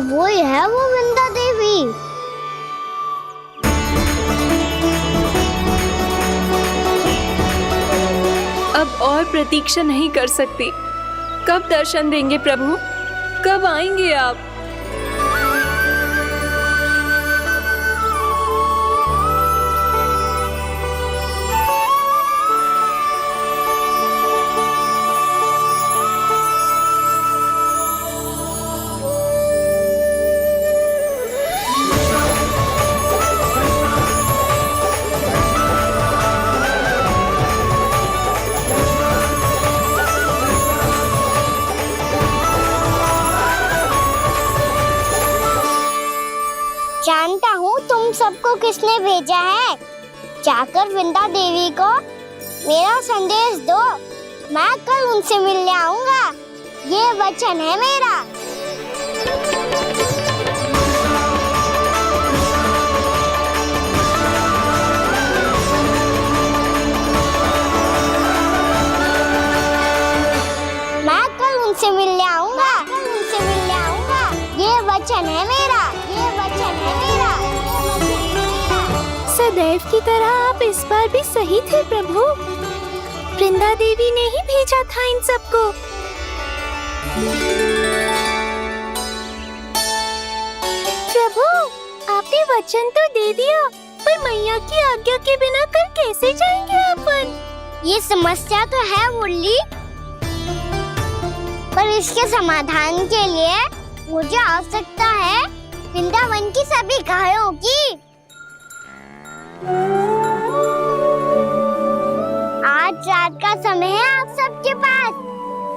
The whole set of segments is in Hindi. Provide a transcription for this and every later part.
वही है वो वृंदा देवी। अब और प्रतीक्षा नहीं कर सकती। कब दर्शन देंगे प्रभु? कब आएंगे आप? जानता हूँ तुम सबको किसने भेजा है। जाकर वृंदा देवी को मेरा संदेश दो। मैं कल उनसे मिलने आऊंगा, ये वचन है मेरा। मैं कल उनसे मिलने आऊंगा, ये वचन है मेरा, ये वचन है मेरा, ये वचन है मेरा। सदैव की तरह आप इस बार भी सही थे प्रभु। वृंदा देवी ने ही भेजा था इन सबको। प्रभु, आपने वचन तो दे दिया, पर मैया की आज्ञा के बिना कल कैसे जाएंगे अपन? ये समस्या तो है मुरली, पर इसके समाधान के लिए मुझे आवश्यकता है वृंदावन की सभी गायों की। आज रात का समय है आप सबके पास।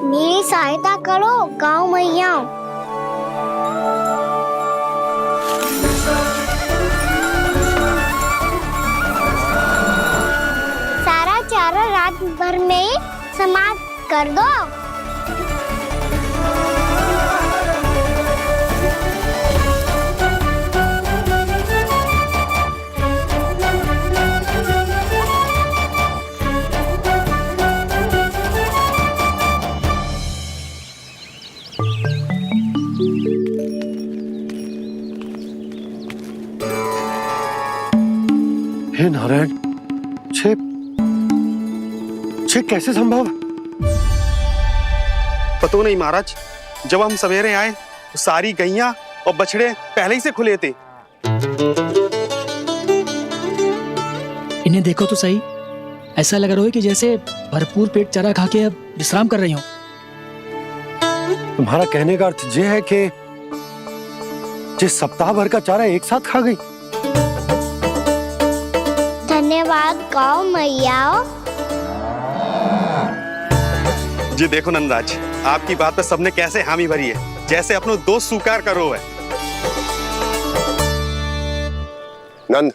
मेरी सहायता करो गाँव मैया। सारा चारा रात भर में ही समाप्त कर दो। हे नारायण, छे कैसे संभव? पता नहीं महाराज, जब हम सवेरे आए तो सारी गैया और बछड़े पहले ही से खुले थे। इन्हें देखो तो सही, ऐसा लग रहा है कि जैसे भरपूर पेट चारा खा के अब विश्राम कर रही हो। तुम्हारा कहने का अर्थ ये है कि जिस सप्ताह भर का चारा एक साथ खा गई। धन्यवाद गाँव मैया। जी देखो नंदराज, आपकी बात पे सबने कैसे हामी भरी है, जैसे अपनो दोस्त स्वीकार करो है। नंद,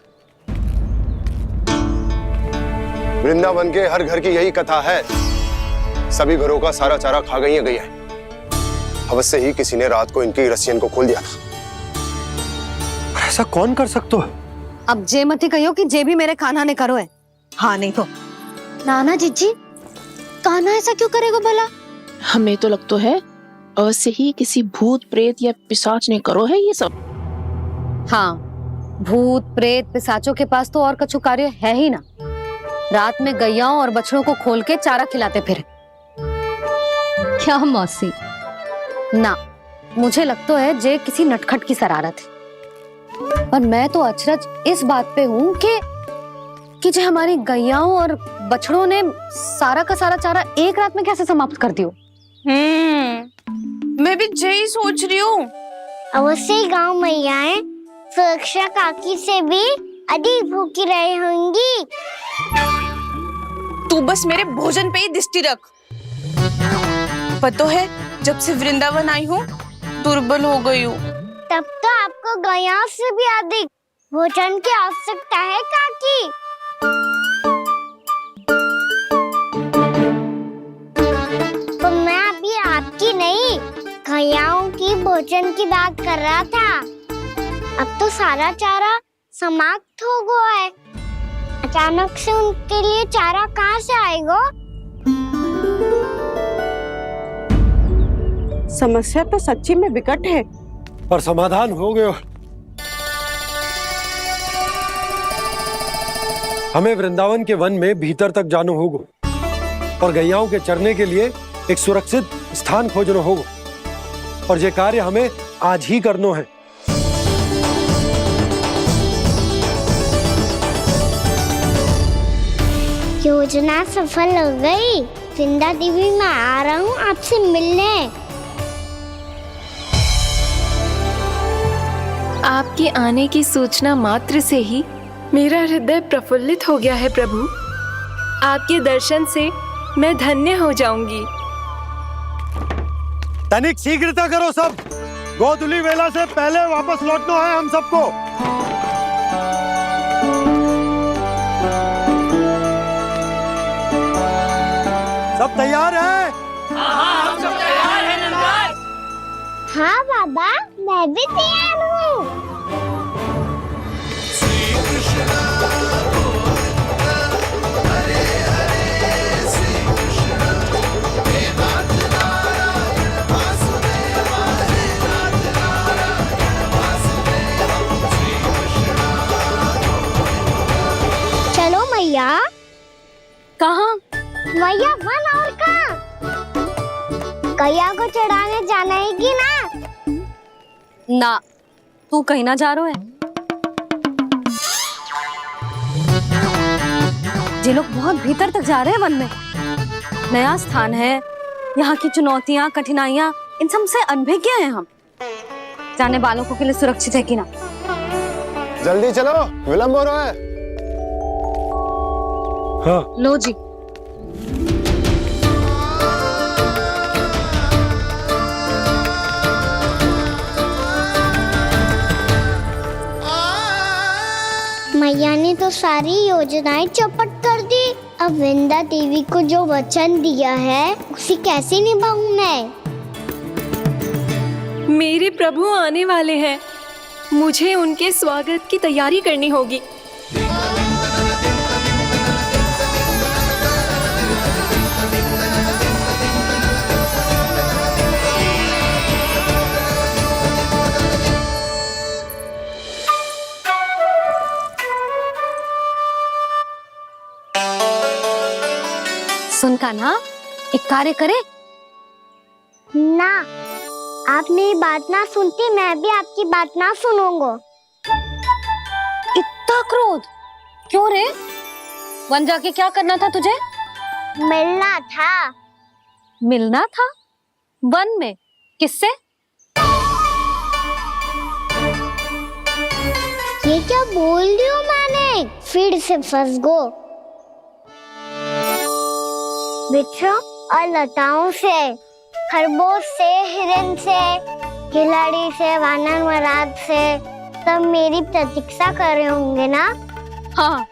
वृंदावन के हर घर की यही कथा है। सभी घरों का सारा चारा खा गई है। अवश्य ही किसी ने रात को इनकी रस्सियन को खोल दिया था। ऐसा कौन कर सकते हो? अब जे मत ही कहियो कि जे भी मेरे कान्हा ने करो है। हाँ नहीं तो नाना जीजी, कान्हा ऐसा क्यों करेगा भला? हमें तो लगता है अवश्य ही किसी भूत प्रेत या पिशाच ने करो है ये सब। हाँ, भूत प्रेत पिशाचों के पास तो और कछु कार्य है ही ना। रात में गैयाओं और बछड़ों को खोल के चारा खिलाते फिर। क्या मौसी? ना, मुझे लगता है जे किसी नटखट की शरारत है। और मैं तो अचरज इस बात पे हूँ कि जो हमारी गैयाओं और बछड़ों ने सारा का सारा चारा एक रात में कैसे समाप्त कर दियो। मैं भी यही सोच रही हूँ। अवश्य ही गाँव मैयाएं सुरक्षा काकी से भी अधिक भूखी रही होंगी। तू बस मेरे भोजन पे ही दृष्टि रख। पता है, जब से वृंदावन आई हूँ दुर्बल हो गई हूँ। तब तो आपको गैयाओं से भी अधिक भोजन की आवश्यकता है काकी। तो मैं अभी आपकी नहीं, गैयाओं की भोजन की बात कर रहा था। अब तो सारा चारा समाप्त हो गया है। अचानक से उनके लिए चारा कहाँ से आएगा? समस्या तो सच्ची में विकट है। पर समाधान हो गयो। हमें वृंदावन के वन में भीतर तक जानो होगा और गैयाओं के चरने के लिए एक सुरक्षित स्थान खोजनो होगा और ये कार्य हमें आज ही करनो है। योजना सफल हो गई। वृंदा देवी, मैं आ रहा हूँ आपसे मिलने। आपके आने की सूचना मात्र से ही मेरा हृदय प्रफुल्लित हो गया है प्रभु। आपके दर्शन से मैं धन्य हो जाऊंगी। तनिक शीघ्रता करो सब, गोधुली वेला से पहले वापस लौटना है हम सबको। सब तैयार है? हाँ बाबा, मैं भी तैयार हूँ। चलो मैया। कहाँ? मैया, वन और कहाँ? गैया को चढ़ाने जाना है कि ना? ना, तू कहीं ना जा रहा है। ये लोग बहुत भीतर तक जा रहे हैं वन में। नया स्थान है, यहाँ की चुनौतियाँ, कठिनाइयाँ, इन सब से अनभिज्ञ हैं हम। जाने वालों के लिए सुरक्षित है कि ना? जल्दी चलो, विलंब हो रहा है। हाँ। लो जी। मैया ने तो सारी योजनाएं चौपट कर दी। अब वृंदा देवी को जो वचन दिया है उसे कैसे निभाऊं मैं? मेरे प्रभु आने वाले हैं, मुझे उनके स्वागत की तैयारी करनी होगी। सुन कान्हा, एक कार्य करे ना, आप मेरी बात ना सुनती, मैं भी आपकी बात ना सुनूंगा। इतना क्रोध क्यों रे? वन जाके क्या करना था तुझे? मिलना था। मिलना था? वन में? किससे? ये क्या बोल रही हूँ मैंने? फिर से फंस गो। वृक्षों और लताओं से, खरगोश से, हिरन से, खिलाड़ी से, वानर महाराज से, सब मेरी प्रतीक्षा कर रहे होंगे ना? हाँ,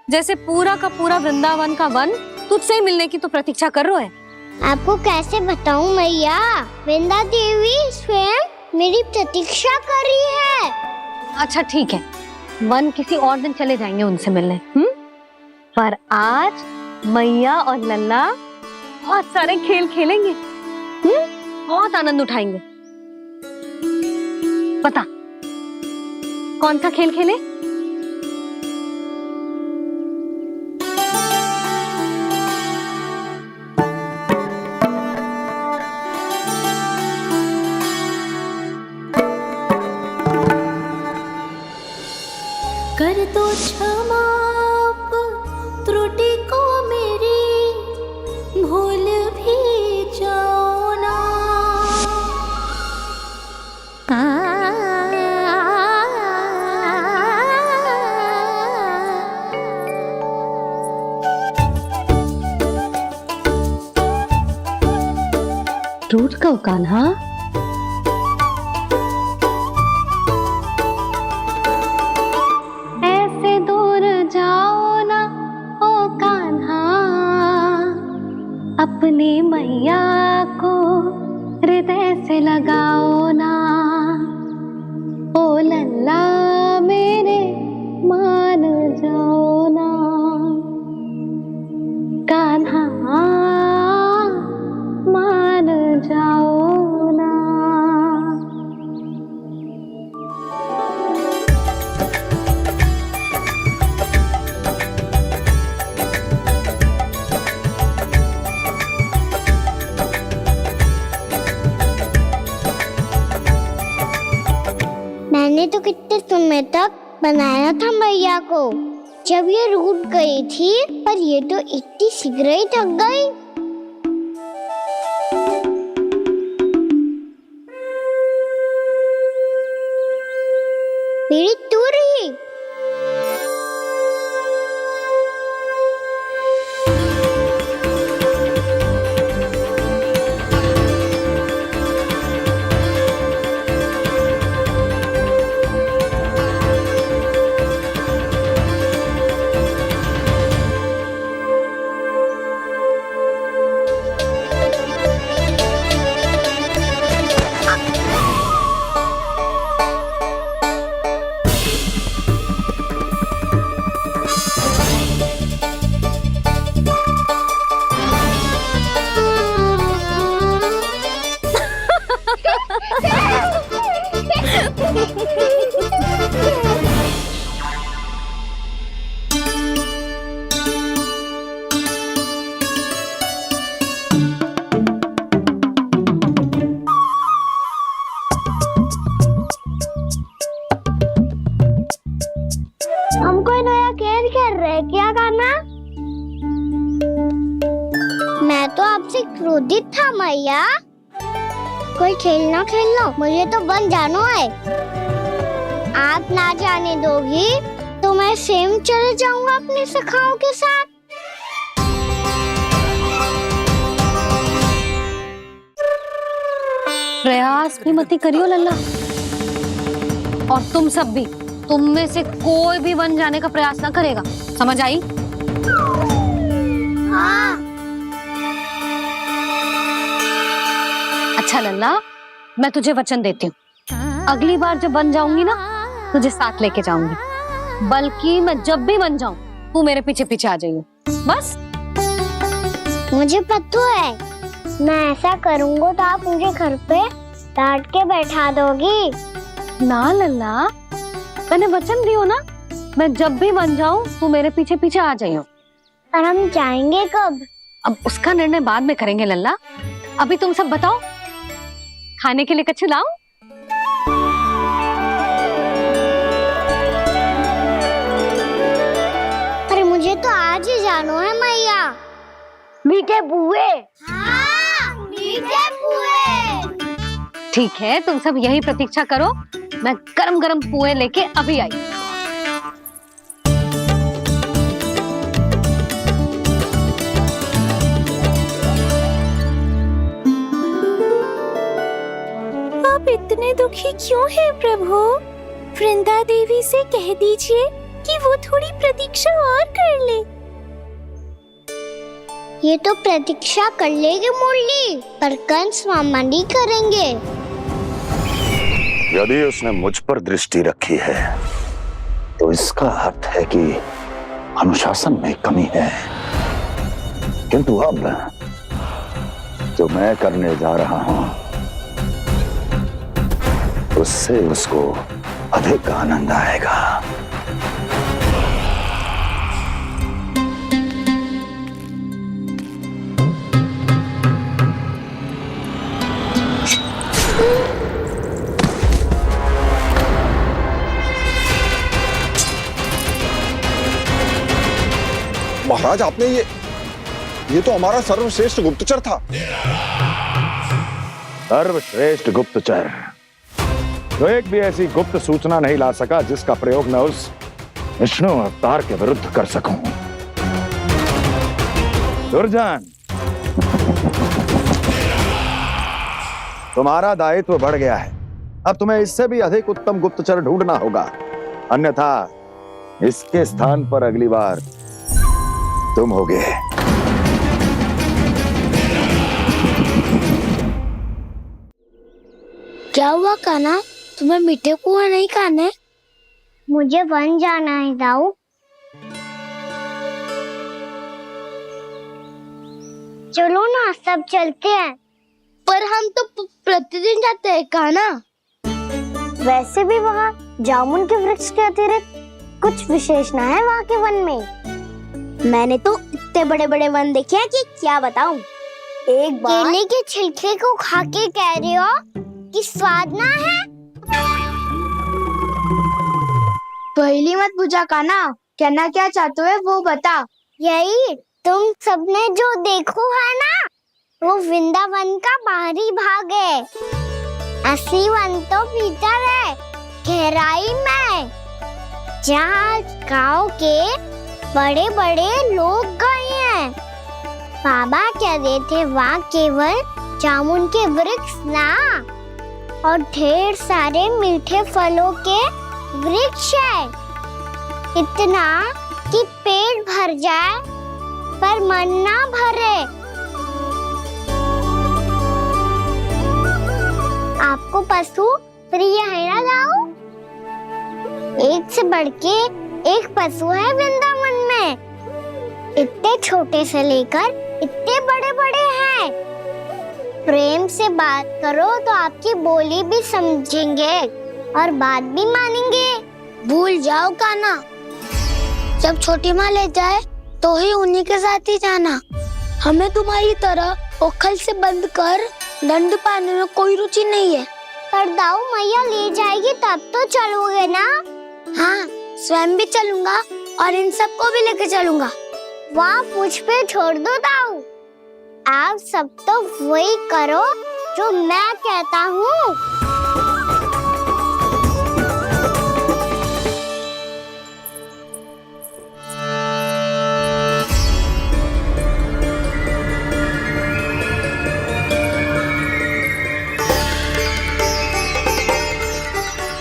जैसे पूरा का पूरा वृंदावन का वन तुझसे ही मिलने की तो प्रतीक्षा कर रहा है। आपको कैसे बताऊं मैया? वृंदा देवी स्वयं मेरी प्रतीक्षा कर रही है। अच्छा ठीक है, वन किसी और दिन चले जाएंगे उनसे मिलने। पर आज मैया और लल्ला बहुत सारे खेल खेलेंगे। बहुत आनंद उठाएंगे। पता कौन सा खेल खेले? कर दो क्षमा त्रुटि को मेरी, भूल भी जाओ ना। टूट कब कान्हा? ऐसे दूर जाओ ना ओ कान्हा, अपनी मैया को हृदय से लगाओ ना। ओ लल्ला मेरे मान जाओ ना, कान्हा मान जाओ ना। मैंने तो कितने समय तक बनाया था मैया को, जब ये रूठ गई थी, पर ये तो इतनी शीघ्र ही थक गई। मेरी तू रही। हम कोई नया खेल खेल रहे, क्या करना? मैं तो आपसे क्रोधित था मैया। कोई खेलना खेल लो, मुझे तो बन जाना है। आप ना जाने दोगी तो मैं स्वयं चले जाऊंगा अपने सखाओं के साथ। प्रयास भी मत करियो लल्ला, और तुम सब भी, तुम में से कोई भी बन जाने का प्रयास ना करेगा, समझ आई? हाँ। अच्छा लल्ला, मैं तुझे वचन देती हूँ, अगली बार जब बन जाऊंगी ना, तुझे साथ लेके जाऊंगी। बल्कि मैं जब भी बन जाऊं, तू मेरे पीछे पीछे आ जाइयो, बस। मुझे पता है, मैं ऐसा करूंगा तो आप मुझे घर पे डांट के बैठा दोगी। ना लल्ला, मैंने वचन दियो ना, मैं जब भी बन जाऊं, तू मेरे पीछे पीछे आ जाइयो। पर हम जाएंगे कब? अब उसका निर्णय बाद में करेंगे लल्ला। अभी तुम सब बताओ, खाने के लिए कुछ लाऊं? पर मुझे तो आज ही जाना है मैया। मीठे पुए। हाँ, मीठे पुए। ठीक है, तुम सब यही प्रतीक्षा करो, मैं गरम गरम पुए लेके अभी आई। आप इतने दुखी क्यों हैं प्रभु? वृंदा देवी से कह दीजिए कि वो थोड़ी प्रतीक्षा और कर ले। ये तो प्रतीक्षा कर लेगी मुरली, पर कंस मामा नहीं करेंगे। यदि उसने मुझ पर दृष्टि रखी है तो इसका अर्थ है कि अनुशासन में कमी है। किंतु अब जो मैं करने जा रहा हूं, उससे उसको अधिक आनंद आएगा। महाराज, आपने ये तो हमारा सर्वश्रेष्ठ गुप्तचर था। सर्वश्रेष्ठ गुप्तचर जो एक भी ऐसी गुप्त सूचना नहीं ला सका जिसका प्रयोग मैं उस विष्णु अवतार के विरुद्ध कर सकूं। दुर्जन, तुम्हारा दायित्व बढ़ गया है। अब तुम्हें इससे भी अधिक उत्तम गुप्तचर ढूंढना होगा, अन्यथा इसके स्थान पर अगली बार तुम होगे। क्या हुआ कान्हा, तुम्हें मीठे पुआ नहीं खाने? मुझे बन जाना है दाऊ। चलो ना, सब चलते हैं। पर हम तो प्रतिदिन जाते हैं कान्हा। वैसे भी वहाँ जामुन के वृक्ष के अतिरिक्त कुछ विशेष ना है वहाँ के वन में। मैंने तो इतने बड़े बड़े वन देखे हैं कि क्या बताऊं। एक बार केले के छिलके को खा के कह रहे हो कि स्वाद ना है? पहली मत पूछा काना, कहना क्या चाहते हो वो बता। यही तुम सबने जो देखो है ना, वो वृंदावन का बाहरी भाग है। असली वन तो भीतर है, गहराई में, जहाँ गांव के बड़े बड़े लोग गए हैं। बाबा कह रहे थे वहाँ केवल जामुन के वृक्ष ना, और ढेर सारे मीठे फलों के वृक्ष है, इतना कि पेट भर जाए पर मन ना भरे। आपको पशु प्रिय है ना गाँव? एक से बढ़ के एक पशु है वृंदावन में, इतने छोटे से लेकर इतने बड़े बड़े हैं। प्रेम से बात करो तो आपकी बोली भी समझेंगे और बात भी मानेंगे। भूल जाओ काना, जब छोटी माँ ले जाए तो ही उन्हीं के साथ ही जाना। हमें तुम्हारी तरह ओखल से बंद कर दंड पाने में कोई रुचि नहीं है। पर दाऊ मैया ले जाएगी तब तो चलोगे ना? हाँ, स्वयं भी चलूंगा और इन सबको भी लेके चलूंगा। वहाँ मुझ पे छोड़ दो दाऊ, आप सब तो वही करो जो मैं कहता हूँ।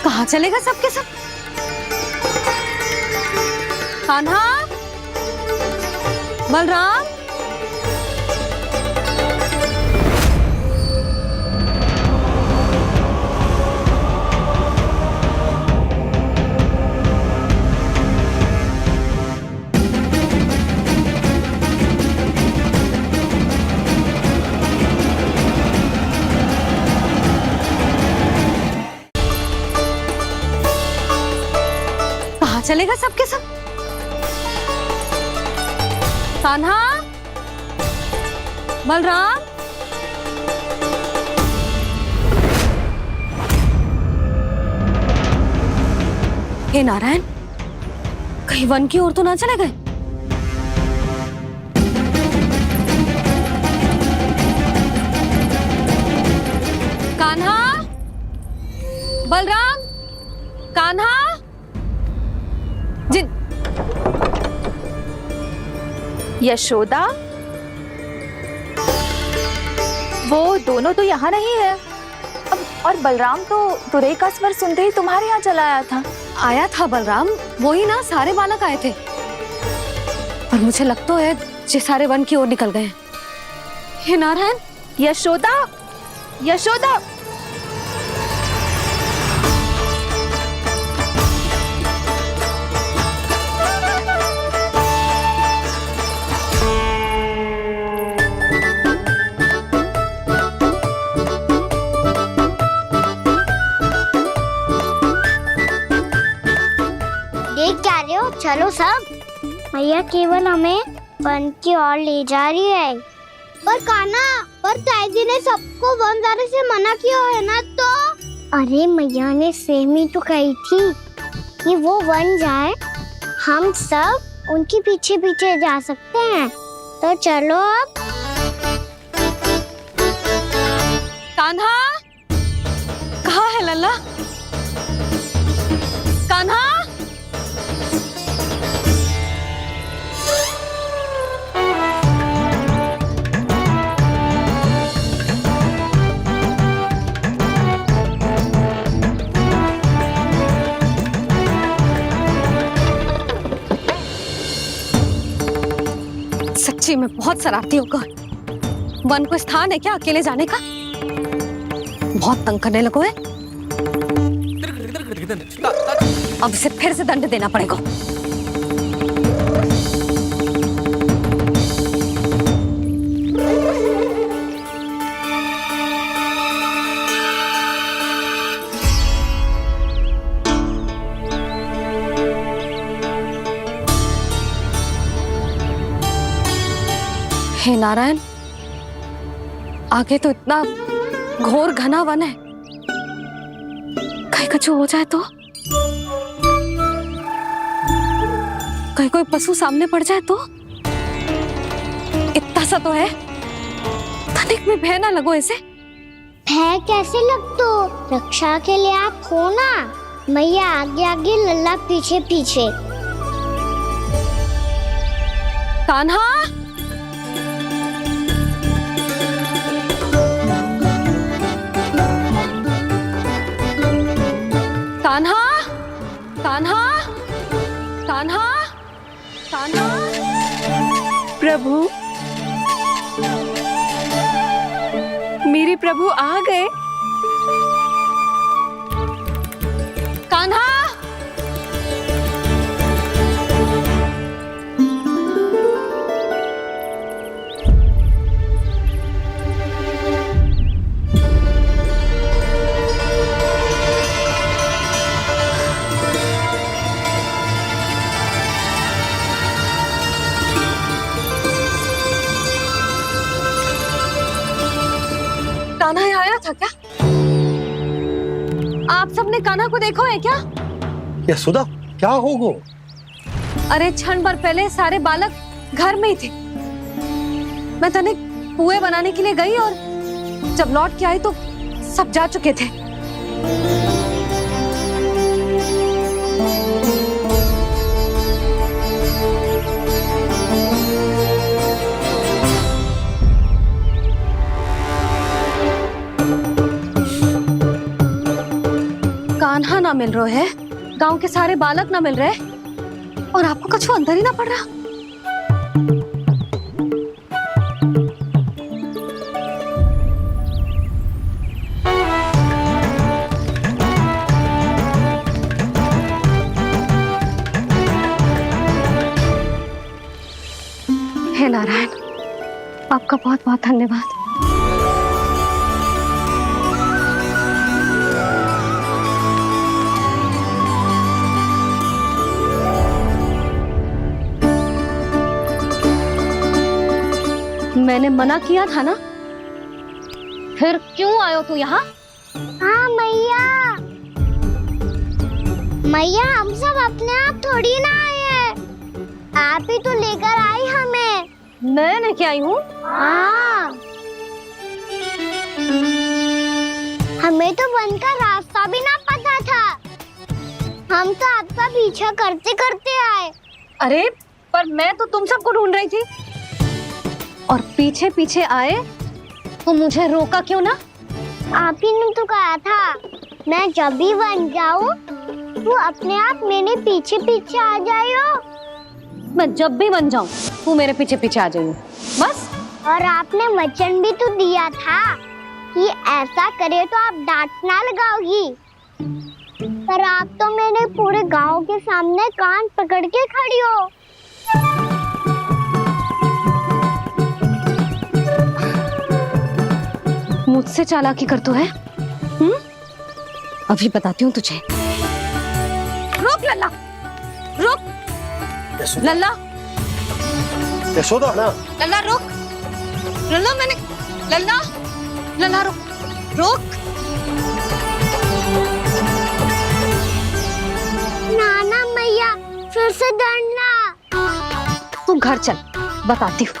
कहाँ चलेगा सबके सब? कान्हा, बलराम, कहाँ चलेगा सबके सब? कान्हा, बलराम, हे नारायण, कहीं वन की ओर तो ना चले गए? कान्हा, बलराम, कान्हा, जिन यशोदा, वो दोनों तो यहाँ नहीं है। अब और बलराम तो तुरई का स्वर सुनते ही तुम्हारे यहाँ चला आया था बलराम, वही ना सारे बालक आए थे, और मुझे लगता है जे सारे वन की ओर निकल गए। हे नारायण, यशोदा, यशोदा, चलो सब, मैया केवल हमें वन की ओर ले जा रही है। पर काना, पर ताई जी ने सबको वन जाने से मना किया है ना तो? अरे मैया ने सेम ही तो कही थी कि वो वन जाए, हम सब उनके पीछे पीछे जा सकते हैं। तो चलो अब। कान्हा, कहाँ है लल्ला? कान्हा, सच्ची में बहुत शरारती होगा। वन को स्थान है क्या अकेले जाने का? बहुत तंग करने लगो है। अब इसे फिर से दंड देना पड़ेगा। हे नारायण, आगे तो इतना घोर घना वन है, कहीं कुछ हो जाए तो? कहीं कोई पशु सामने पड़ जाए तो? इतना सा तो है, तनिक में भय ना लगो इसे। भय कैसे लग तो, रक्षा के लिए आप हो ना। मैया आगे आगे, लल्ला पीछे पीछे। कान्हा, कान्हा, कान्हा, कान्हा, कान्हा। प्रभु, मेरे प्रभु आ गए। कान्हा, कान्हा यहाँ आया था क्या? आप सबने कान्हा को देखो है क्या? यशोदा, क्या हो गो? अरे क्षण भर पहले सारे बालक घर में ही थे। मैं तनिक पुए बनाने के लिए गई और जब लौट के आई तो सब जा चुके थे। कान्हा ना मिल रहे है, गांव के सारे बालक ना मिल रहे, और आपको कछु अंदर ही ना पड़ रहा। हे नारायण, आपका बहुत बहुत धन्यवाद। मैंने मना किया था ना, फिर क्यों आयो तू यहाँ? हाँ मैया, मैया हम सब अपने आप थोड़ी ना आए हैं, आप ही तो लेकर आई हमें। मैं लेके आई हूँ? हाँ, हमें तो वन का रास्ता भी ना पता था, हम तो आपका पीछा करते करते आए। अरे पर मैं तो तुम सबको ढूंढ रही थी, और पीछे पीछे आए तो मुझे रोका क्यों ना? आप ही ने तो कहा था मैं जब भी बन जाऊं वो अपने आप मेरे पीछे पीछे आ जाइयो। मैं जब भी बन जाऊं तू मेरे पीछे पीछे आ जाइयो, बस। और आपने वचन भी तो दिया था कि ऐसा करे तो आप डांट ना लगाओगी, पर आप तो मेरे पूरे गांव के सामने कान पकड़ के खड़ी हो। मुझसे चालाकी कर तो है? अभी बताती हूँ तुझे। रुक लल्ला, रुक लल्ला, यशोदा ना, लल्ला रुक, लल्ला मैंने, लल्ला, लल्ला रुक, रुक। नाना मैया फिर से डरना। तू घर चल, बताती हूँ।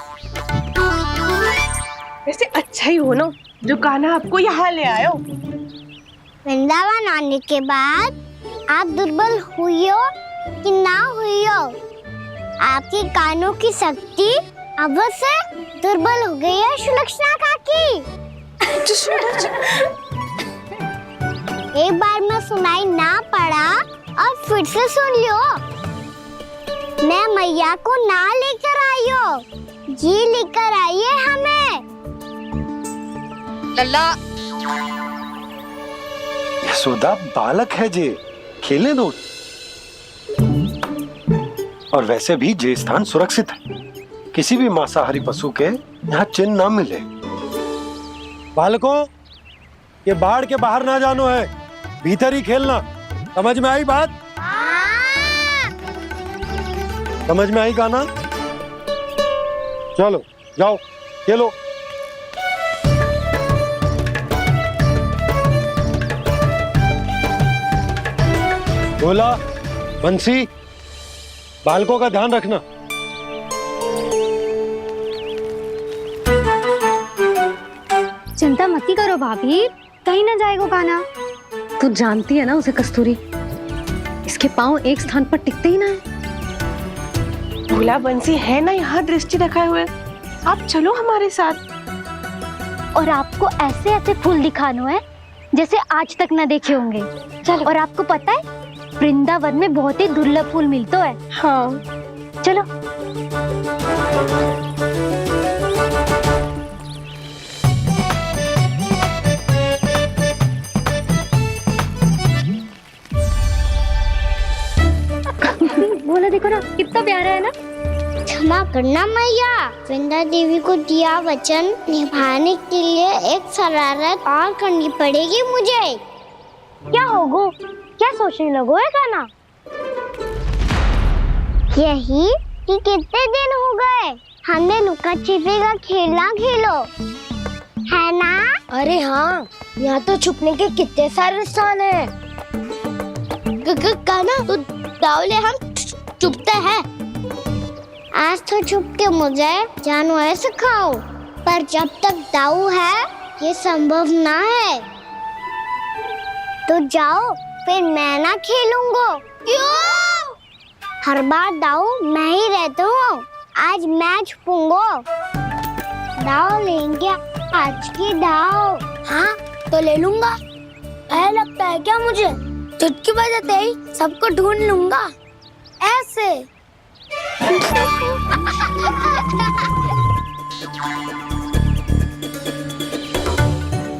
वैसे अच्छा ही हो ना जो कान्हा आपको यहाँ ले आयो। वृंदावन आने के बाद आप दुर्बल हुई हो कि ना हुई हो, आपके कानों की शक्ति अब से दुर्बल हो गई है सुलक्षणा काकी। एक बार में सुनाई ना पड़ा और फिर से सुन लो। मैं मैया को ना लेकर आई हो, जी लेकर आई है हमें। लल्ला, यशोदा बालक है जे, खेलने दो। और वैसे भी ये स्थान सुरक्षित है, किसी भी मांसाहारी पशु के यहाँ चिन्ह ना मिले। बालकों, ये बाढ़ के बाहर ना जानो है, भीतर ही खेलना। समझ में आई बात? समझ में आई कान्हा? चलो जाओ खेलो। भोला, बंसी, बालकों का ध्यान रखना। चिंता मत करो भाभी, कहीं ना जाएगा काना। तू जानती है ना उसे कस्तूरी, इसके पाँव एक स्थान पर टिकते ही ना है। भोला बंसी है ना यहाँ दृष्टि रखाए हुए, आप चलो हमारे साथ। और आपको ऐसे ऐसे फूल दिखाने हैं जैसे आज तक ना देखे होंगे। चलो। और आपको पता है वृंदावन में बहुत ही दुर्लभ फूल मिलते हैं। हाँ चलो। बोला देखो ना कितना प्यारा है ना। क्षमा करना मैया, वृंदा देवी को दिया वचन निभाने के लिए एक शरारत और करनी पड़ेगी मुझे। क्या होगो, क्या सोचने लगो है गाना? यही कि कितने दिन हो गए हमने लुका छिपी का खेलना खेलो, है ना? अरे हाँ, यहाँ तो छुपने के कितने सारे स्थान है। गाना तो दावले हम छुपते हैं। आज तो छुप के मुझे जानवर सिखाओ, पर जब तक दाऊ है ये संभव ना है। तो जाओ, फिर मैं ना खेलूंगा। क्यों? हर बार दाऊ मैं ही रहता हूँ, आज मैं छुपूंगा। दाऊ लेंगे आज की दाऊ। हाँ तो ले लूंगा। ऐसा लगता है क्या मुझे? चुटकी बजाते ही सबको ढूंढ लूंगा ऐसे।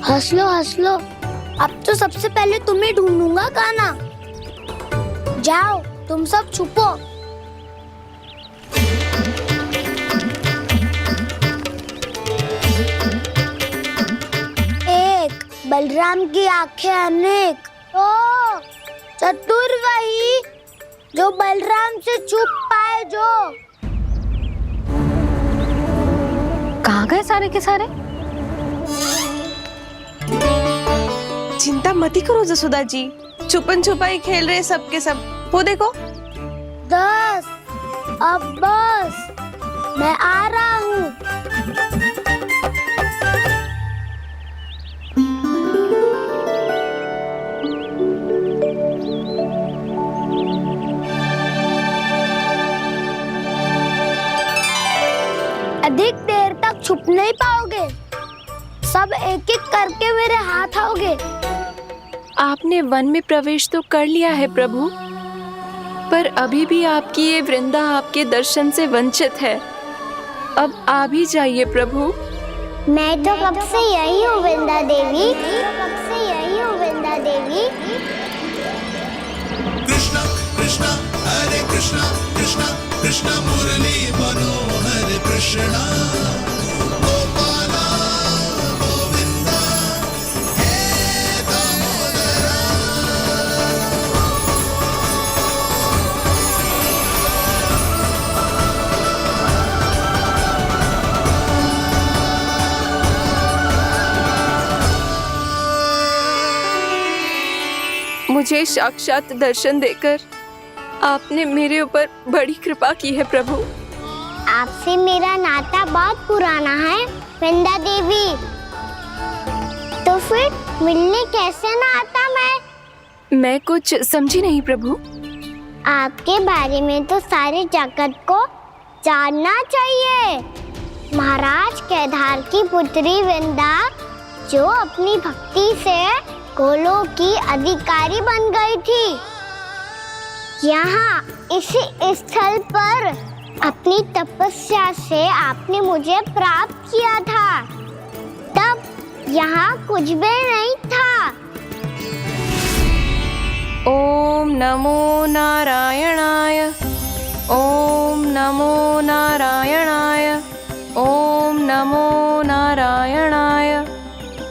हंस लो, अब तो सबसे पहले तुम्हें ढूंढूंगा गाना। जाओ तुम सब छुपो। एक, बलराम की आंखें अनेक। तो चतुर वही जो बलराम से छुप पाए। जो कहाँ गए सारे के सारे? चिंता मती करो जसोदा जी, छुपन छुपाई खेल रहे सबके सब। वो देखो 10, अब बस, मैं आ रहा हूँ। अधिक देर तक छुप नहीं पाओगे, सब एक एक करके मेरे हाथ आओगे। आपने वन में प्रवेश तो कर लिया है प्रभु, पर अभी भी आपकी ये वृंदा आपके दर्शन से वंचित है। अब आप ही जाइए प्रभु। मैं तो कब से यही हूँ वृंदा देवी, कृष्णा कृष्णा हरे कृष्णा कृष्णा कृष्णा मुरली मनोहर कृष्णा गोपाला गोविंदा हे दामोदरा। मुझे साक्षात दर्शन देकर आपने मेरे ऊपर बड़ी कृपा की है प्रभु। आपसे मेरा नाता बहुत पुराना है वृंदा देवी, तो फिर मिलने कैसे ना आता मैं कुछ समझी नहीं प्रभु। आपके बारे में तो सारे जगत को जानना चाहिए। महाराज केदार की पुत्री वृंदा, जो अपनी भक्ति से गोलोक की अधिकारी बन गई थी, यहाँ इसी स्थल पर अपनी तपस्या से आपने मुझे प्राप्त किया था। तब यहाँ कुछ भी नहीं था। ओम नमो नारायणाय, ओम नमो नारायणाय, ओम नमो नारायणाय,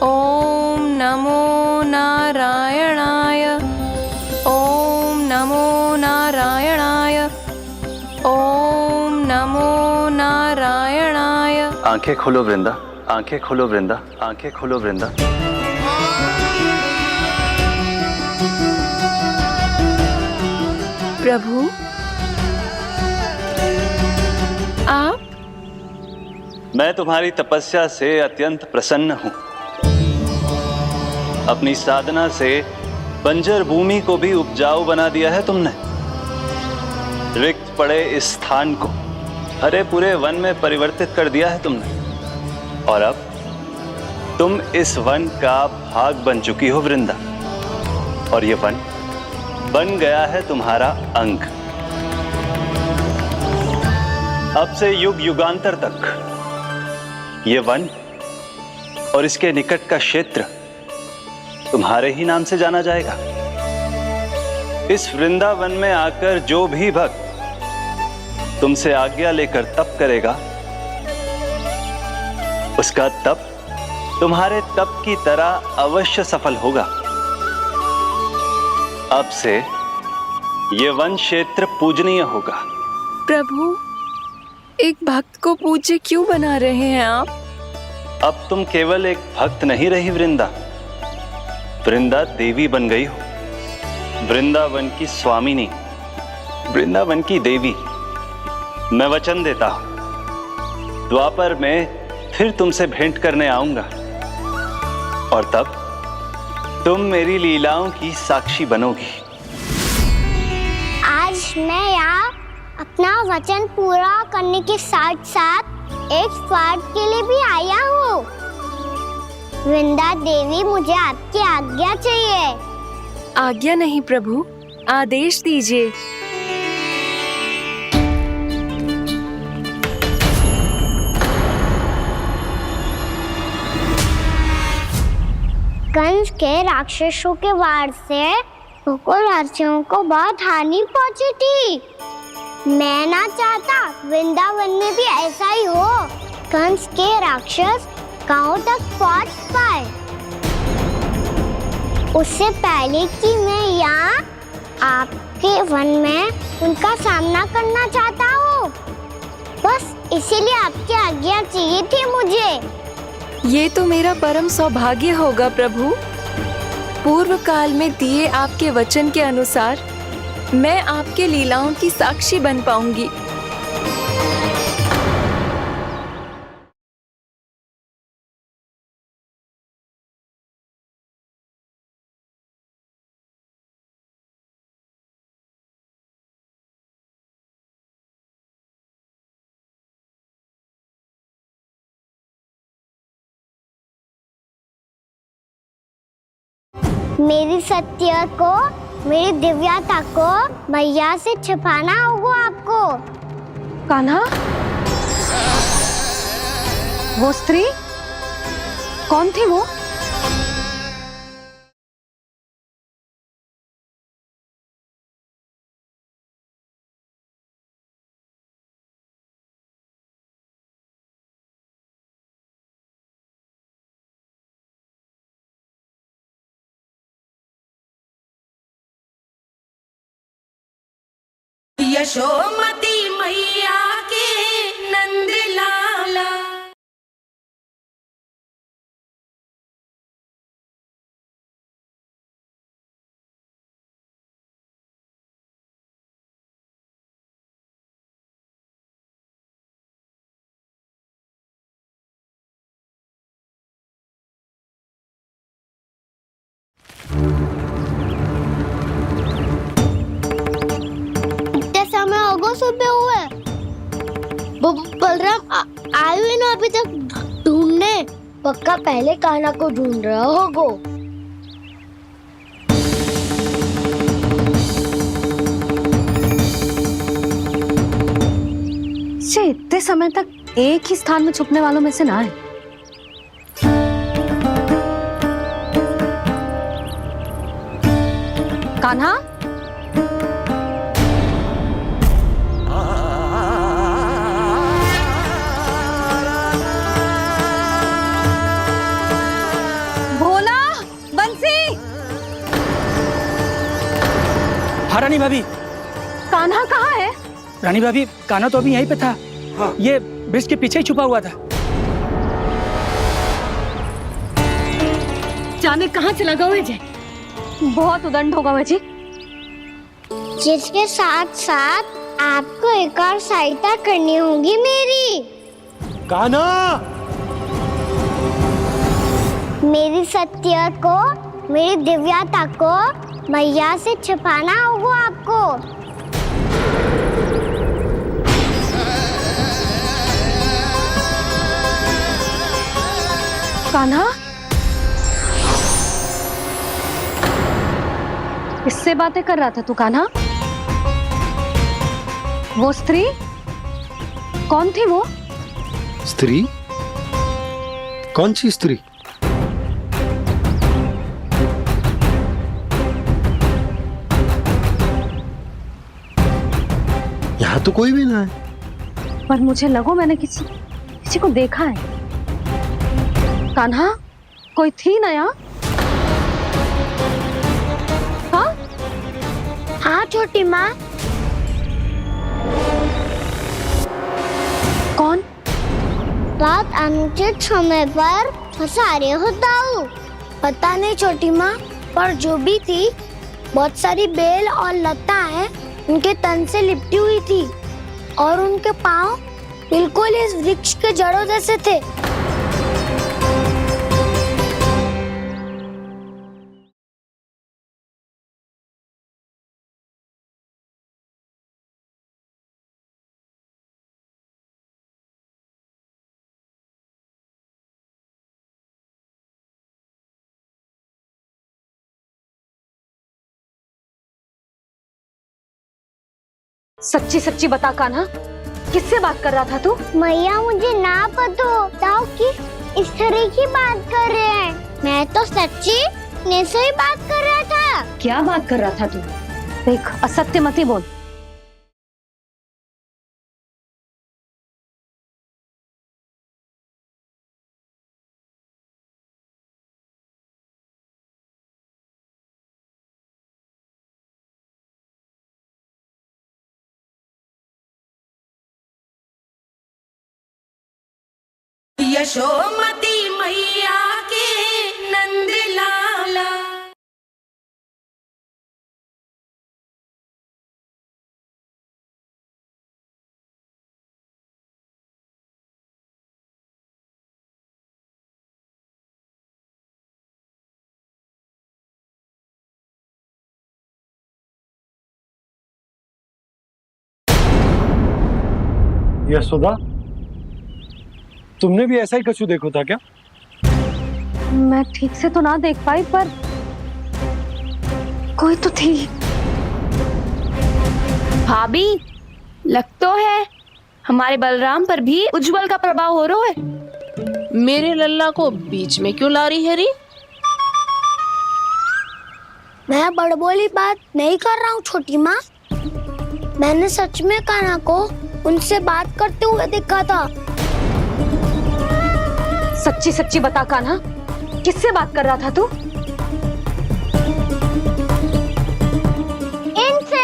ओम नमो नारायणाय, ओम नमो नारायणाय, ओम नमो नारायणाय। आंखें खोलो वृंदा, आंखें खोलो वृंदा, आंखें खोलो वृंदा। प्रभु आप? मैं तुम्हारी तपस्या से अत्यंत प्रसन्न हूं। अपनी साधना से बंजर भूमि को भी उपजाऊ बना दिया है तुमने। रिक्त पड़े इस स्थान को हरे पूरे वन में परिवर्तित कर दिया है तुमने। और अब तुम इस वन का भाग बन चुकी हो वृंदा। और ये वन बन गया है तुम्हारा अंग। अब से युग युगांतर तक ये वन और इसके निकट का क्षेत्र तुम्हारे ही नाम से जाना जाएगा। इस वृंदावन में आकर जो भी भक्त तुमसे आज्ञा लेकर तप करेगा, उसका तप तुम्हारे तप की तरह अवश्य सफल होगा। अब से ये वन क्षेत्र पूजनीय होगा। प्रभु, एक भक्त को पूज्य क्यों बना रहे हैं आप? अब तुम केवल एक भक्त नहीं रही वृंदा, वृंदा देवी बन गई हो। वृंदावन की स्वामिनी, वृंदावन की देवी। मैं वचन देता हूं, द्वापर में फिर तुमसे भेंट करने आऊंगा और तब तुम मेरी लीलाओं की साक्षी बनोगी। आज मैं यहाँ अपना वचन पूरा करने के साथ साथ एक स्वार्थ के लिए भी आया हूँ। वृंदा देवी, मुझे आपकी आज्ञा चाहिए। आज्ञा नहीं प्रभु, आदेश दीजिए। कंस के राक्षसों के वार से गोकुलवासियों को बहुत हानि पहुंची थी। मैं ना चाहता वृंदावन में भी ऐसा ही हो। कंस के राक्षस गांव तक पहुंच पाए, उससे पहले कि मैं यहाँ आपके वन में उनका सामना करना चाहता हूँ। बस इसीलिए आपकी आज्ञा चाहिए थी मुझे। ये तो मेरा परम सौभाग्य होगा प्रभु। पूर्व काल में दिए आपके वचन के अनुसार मैं आपके लीलाओं की साक्षी बन पाऊंगी। मेरी सत्य को, मेरी दिव्यता को भैया से छिपाना होगा आपको। कान्हा, वो स्त्री कौन थी वो? यशोमती मैया के नंद लाला। सुबह हुए बलराम आए ना अभी तक ढूंढने। पक्का पहले कान्हा को ढूंढ रहा होगा। इतने समय तक एक ही स्थान में छुपने वालों में से ना है। कान्हा, रानी भाभी, कान्हा कहाँ है? रानी भाभी, कान्हा तो अभी यहीं पे था। हाँ। ये ब्रिज के पीछे ही छुपा हुआ था। जाने कहाँ चला गया वह जी? बहुत उदंड होगा वह जी। जिसके साथ साथ आपको एक और सहायता करनी होगी मेरी। कान्हा, मेरी सत्य को, मेरी दिव्यता को मैया से छिपाना होगा आपको। कान्हा, किससे बातें कर रहा था तू कान्हा? वो स्त्री कौन थी? वो स्त्री? कौन सी स्त्री? यहाँ तो कोई भी ना है। पर मुझे लगो मैंने किसी को देखा है। कान्हा, कोई थी ना यहाँ? हाँ हाँ छोटी माँ। कौन? रात अनुचित समय पर फंसारे होता हूँ। पता नहीं छोटी माँ, पर जो भी थी बहुत सारी बेल और लताएं उनके तन से लिपटी हुई थी और उनके पांव बिल्कुल इस वृक्ष के जड़ों जैसे थे। सच्ची सच्ची बता कान्हा, किससे बात कर रहा था तू? मैया मुझे ना पता बताओ कि इस तरह की बात कर रहे हैं। मैं तो सच्ची ने से ही बात कर रहा था। क्या बात कर रहा था तू? देख, असत्य मत ही बोल। यशोमती मैया के नंद लाला। यशोदा, तुमने भी ऐसा ही कछु देखो था क्या? मैं ठीक से तो ना देख पाई, पर कोई तो थी। भाभी, लग तो है हमारे बलराम पर भी उज्जवल का प्रभाव हो रहा है। मेरे लल्ला को बीच में क्यों ला रही है री? मैं बड़बोली बात नहीं कर रहा हूँ छोटी माँ। मैंने सच में कान्हा को उनसे बात करते हुए देखा था। सच्ची सच्ची बता कान्हा, किससे बात कर रहा था तू? इनसे।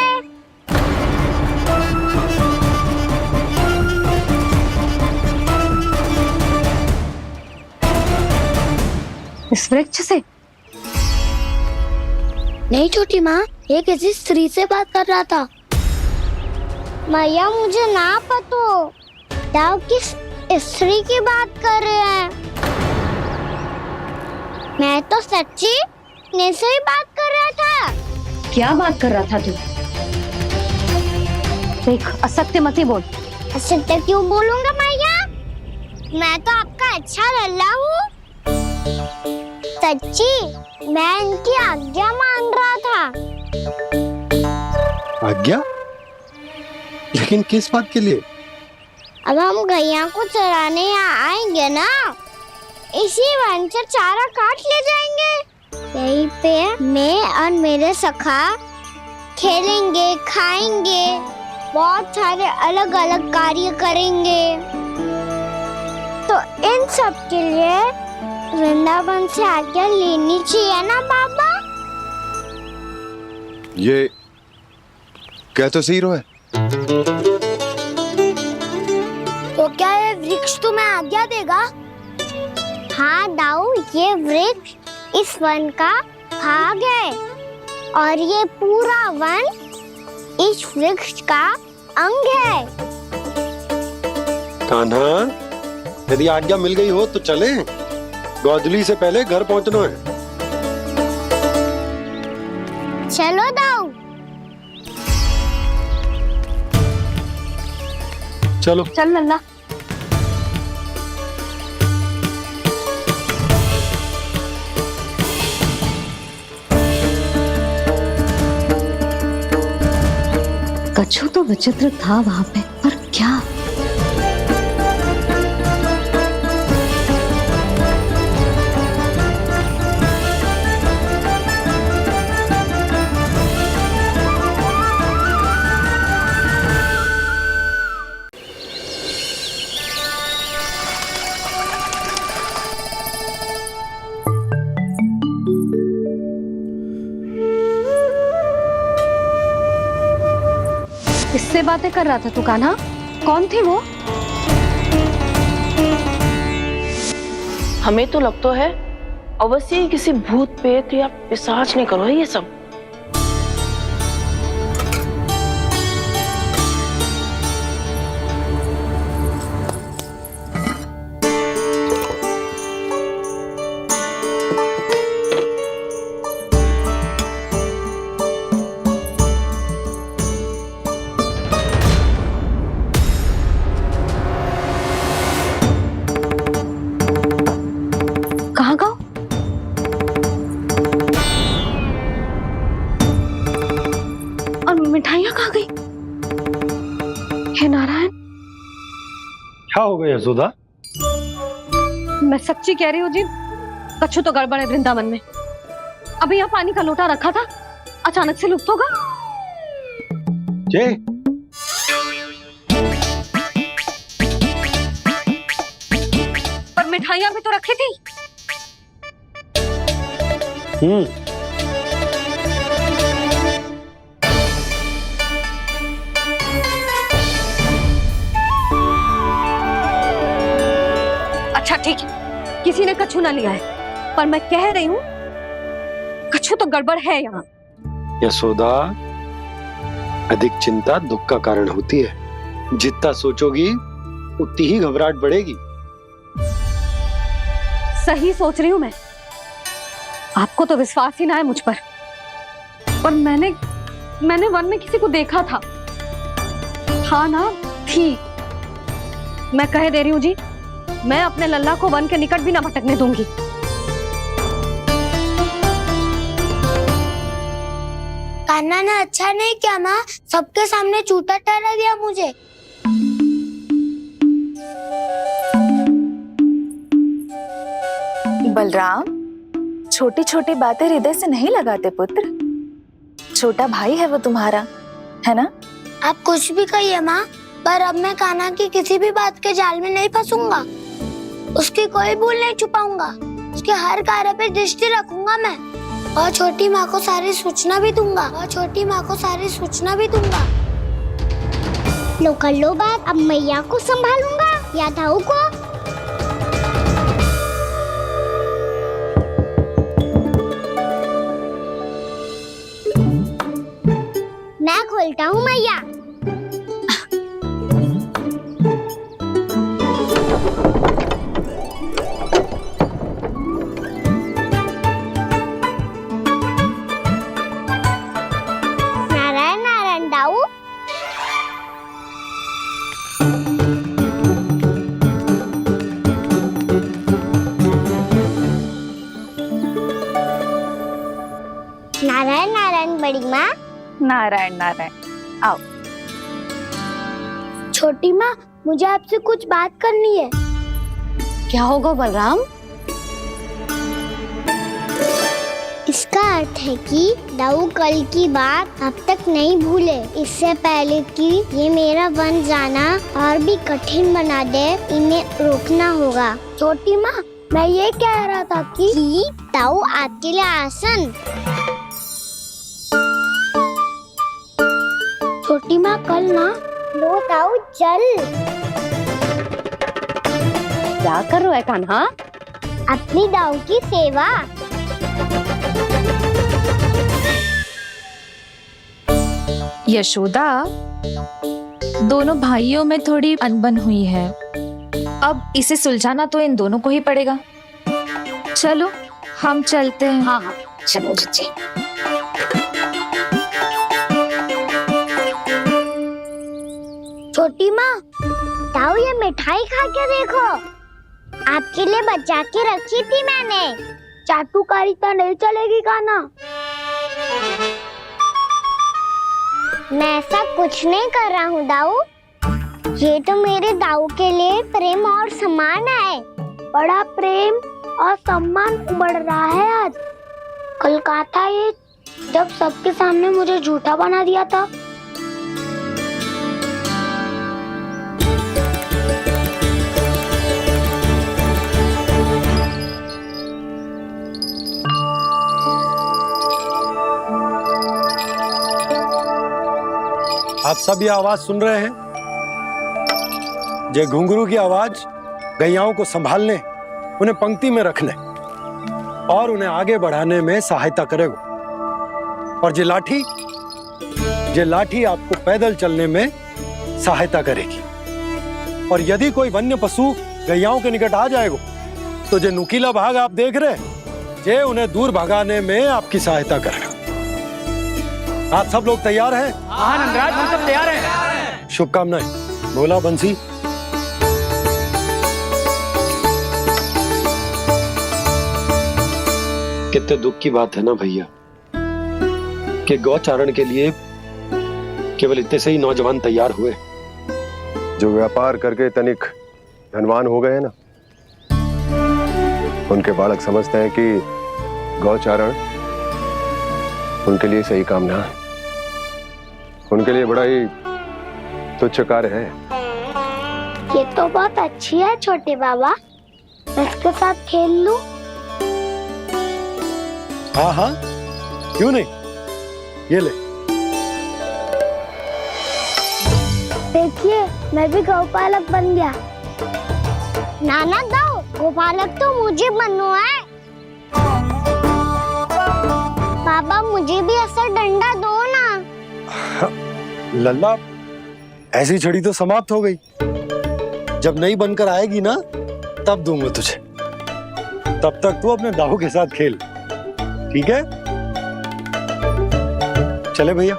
इस वृक्ष से? नहीं छोटी माँ, ये किसी स्त्री से बात कर रहा था। मैया मुझे ना पता बताओ किस स्त्री की बात कर रहे हैं। मैं तो सच्ची ने से ही बात कर रहा था। क्या बात कर रहा था तू? देख, असत्य मत ही बोल। असत्य क्यों बोलूंगा मैया? मैं तो आपका अच्छा लल्ला हूँ। सच्ची मैं इनकी आज्ञा मान रहा था। आज्ञा? लेकिन किस बात के लिए? अब हम गैया को चराने यहाँ आएंगे ना, इसी वन से चारा काट ले जाएंगे। यहीं पे मैं और मेरे सखा खेलेंगे, खाएंगे, बहुत सारे अलग अलग कार्य करेंगे। तो इन सब के लिए वृंदावन से आज्ञा लेनी चाहिए ना बाबा? ये क्या तो सही रो है। तो क्या ये वृक्ष तुम्हें आज्ञा देगा? हाँ दाऊ, ये वृक्ष इस वन का भाग है और ये पूरा वन इस वृक्ष का अंग है। कान्हा, यदि आज्ञा मिल गई हो तो चले। गोधूली से पहले घर पहुंचना है। चलो दाऊ। चलो चल लल्ला। कछु तो विचित्र था वहां पे, पर क्या? किससे बातें कर रहा था तू कान्हा? कौन थे वो? हमें तो लगता है अवश्य ही किसी भूत प्रेत या पिशाच ने करो है ये सब। कहाँ का? और मिठाइयाँ कहाँ गई? हे नारायण, क्या हो गया यशोदा? मैं सच्ची कह रही हूँ जी, कछु तो गड़बड़ है वृंदावन में। अभी यहाँ पानी का लोटा रखा था, अचानक से लुप्त होगा। जय, पर मिठाइयाँ भी तो रखी थी। अच्छा ठीक है, किसी ने कछु ना लिया है, पर मैं कह रही हूँ कछु तो गड़बड़ है यहाँ। यशोदा, अधिक चिंता दुख का कारण होती है। जितना सोचोगी उतनी ही घबराहट बढ़ेगी। सही सोच रही हूँ मैं। आपको तो विश्वास ही ना है मुझ पर मैंने वन में किसी को देखा था। हाँ ना, थी। मैं कह दे रही हूँ जी, मैं अपने लल्ला को वन के निकट भी ना भटकने दूंगी। कान्हा ने अच्छा नहीं किया माँ, सबके सामने झूठा ठहरा दिया मुझे। बलराम, छोटी छोटी बातें हृदय से नहीं लगाते पुत्र। छोटा भाई है वो तुम्हारा, है ना? आप कुछ भी कहिए माँ, पर अब मैं कान्हा की किसी भी बात के जाल में नहीं फंसूंगा। उसकी कोई भूल नहीं छुपाऊंगा। उसके हर कार्य पे दृष्टि रखूंगा मैं, और छोटी माँ को सारी सूचना भी दूंगा। लो कर लो बात, अब मैया को संभालूंगा या ताऊ को। मैं खोलता हूँ मैया। नारायण नारायण दाऊ। नारायण नारायण बड़ी माँ। नारायण नारायण, आओ। छोटी माँ, मुझे आपसे कुछ बात करनी है। क्या होगा बलराम? इसका अर्थ है कि दाऊ कल की बात अब तक नहीं भूले। इससे पहले कि ये मेरा वन जाना और भी कठिन बना दे, इन्हें रोकना होगा। छोटी माँ, मैं ये कह रहा था कि दाऊ आपके लिए आसन। छोटी माँ, कल ना लो दाऊ जल। क्या कर रहा है कान्हा? अपनी दाऊ की सेवा। यशोदा, दोनों भाइयों में थोड़ी अनबन हुई है। अब इसे सुलझाना तो इन दोनों को ही पड़ेगा। चलो हम चलते हैं। हाँ हाँ चलो बच्चे। छोटी माँ, ताऊ ये मिठाई खा के देखो, आपके लिए बचा के रखी थी मैंने। चाटुकारिता नहीं चलेगी खाना। मैं ऐसा कुछ नहीं कर रहा हूँ दाऊ, ये तो मेरे दाऊ के लिए प्रेम और सम्मान है। बड़ा प्रेम और सम्मान उमड़ रहा है आज। कल कहा था ये जब सबके सामने मुझे झूठा बना दिया था। आप सब ये आवाज सुन रहे हैं? ये घुंघरू की आवाज गैयाओं को संभालने, उन्हें पंक्ति में रखने और उन्हें आगे बढ़ाने में सहायता करेगा। और ये लाठी आपको पैदल चलने में सहायता करेगी। और यदि कोई वन्य पशु गैयाओं के निकट आ जाएगा तो जो नुकीला भाग आप देख रहे हैं, ये उन्हें दूर भगाने में आपकी सहायता करेगा। आप सब लोग तैयार हैं? हाँ नंदराज, हम सब तैयार हैं। शुभकामनाएं। बोला बंसी। कितने दुख की बात है ना भैया कि गौचारण के लिए केवल इतने से ही नौजवान तैयार हुए। जो व्यापार करके तनिक धनवान हो गए हैं ना, उनके बालक समझते हैं कि गौचारण उनके लिए सही काम ना है, उनके लिए बड़ा ही तुच्छ कार्य है। ये तो बहुत अच्छी है छोटे बाबा, मैं इसके साथ खेल लूं? हाँ हाँ क्यों नहीं, ये ले। देखिए मैं भी गौपालक बन गया। नाना दाऊ, गौपालक तो मुझे बनना है। बाबा मुझे भी ऐसा डंडा दो ना। लल्ला, ऐसी छड़ी तो समाप्त हो गई। जब नई बनकर आएगी ना तब दूंगा तुझे। तब तक तू अपने दाऊ के साथ खेल, ठीक है? चले भैया।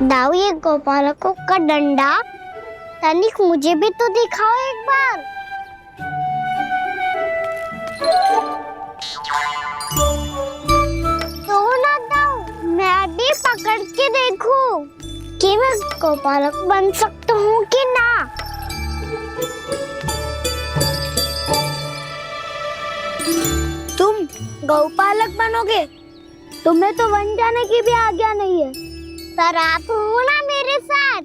दाऊ, ये गोपालकों का डंडा तनिक मुझे भी तो दिखाओ एक बार। तो ना दाऊ, मैं भी पकड़ के देखूं कि मैं गोपालक बन सकता हूँ कि ना। तुम गौपालक बनोगे? तुम्हें तो वन जाने की भी आज्ञा नहीं है। पर आप हो ना मेरे साथ,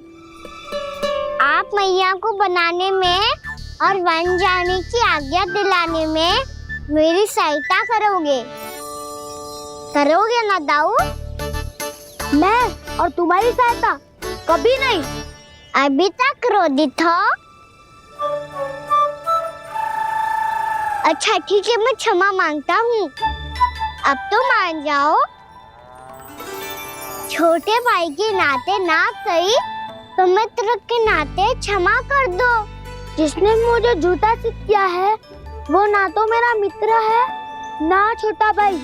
आप मैया को बनाने में और वन जाने की आज्ञा दिलाने में मेरी सहायता करोगे ना दाऊ? मैं और तुम्हारी सहायता कभी नहीं। अभी तक क्रोधित हो? अच्छा ठीक है, मैं क्षमा मांगता हूँ। अब तो मान जाओ। छोटे भाई के नाते ना सही तो मित्र के नाते क्षमा कर दो। जिसने मुझे जूता सिखाया है वो ना तो मेरा मित्र है ना छोटा भाई।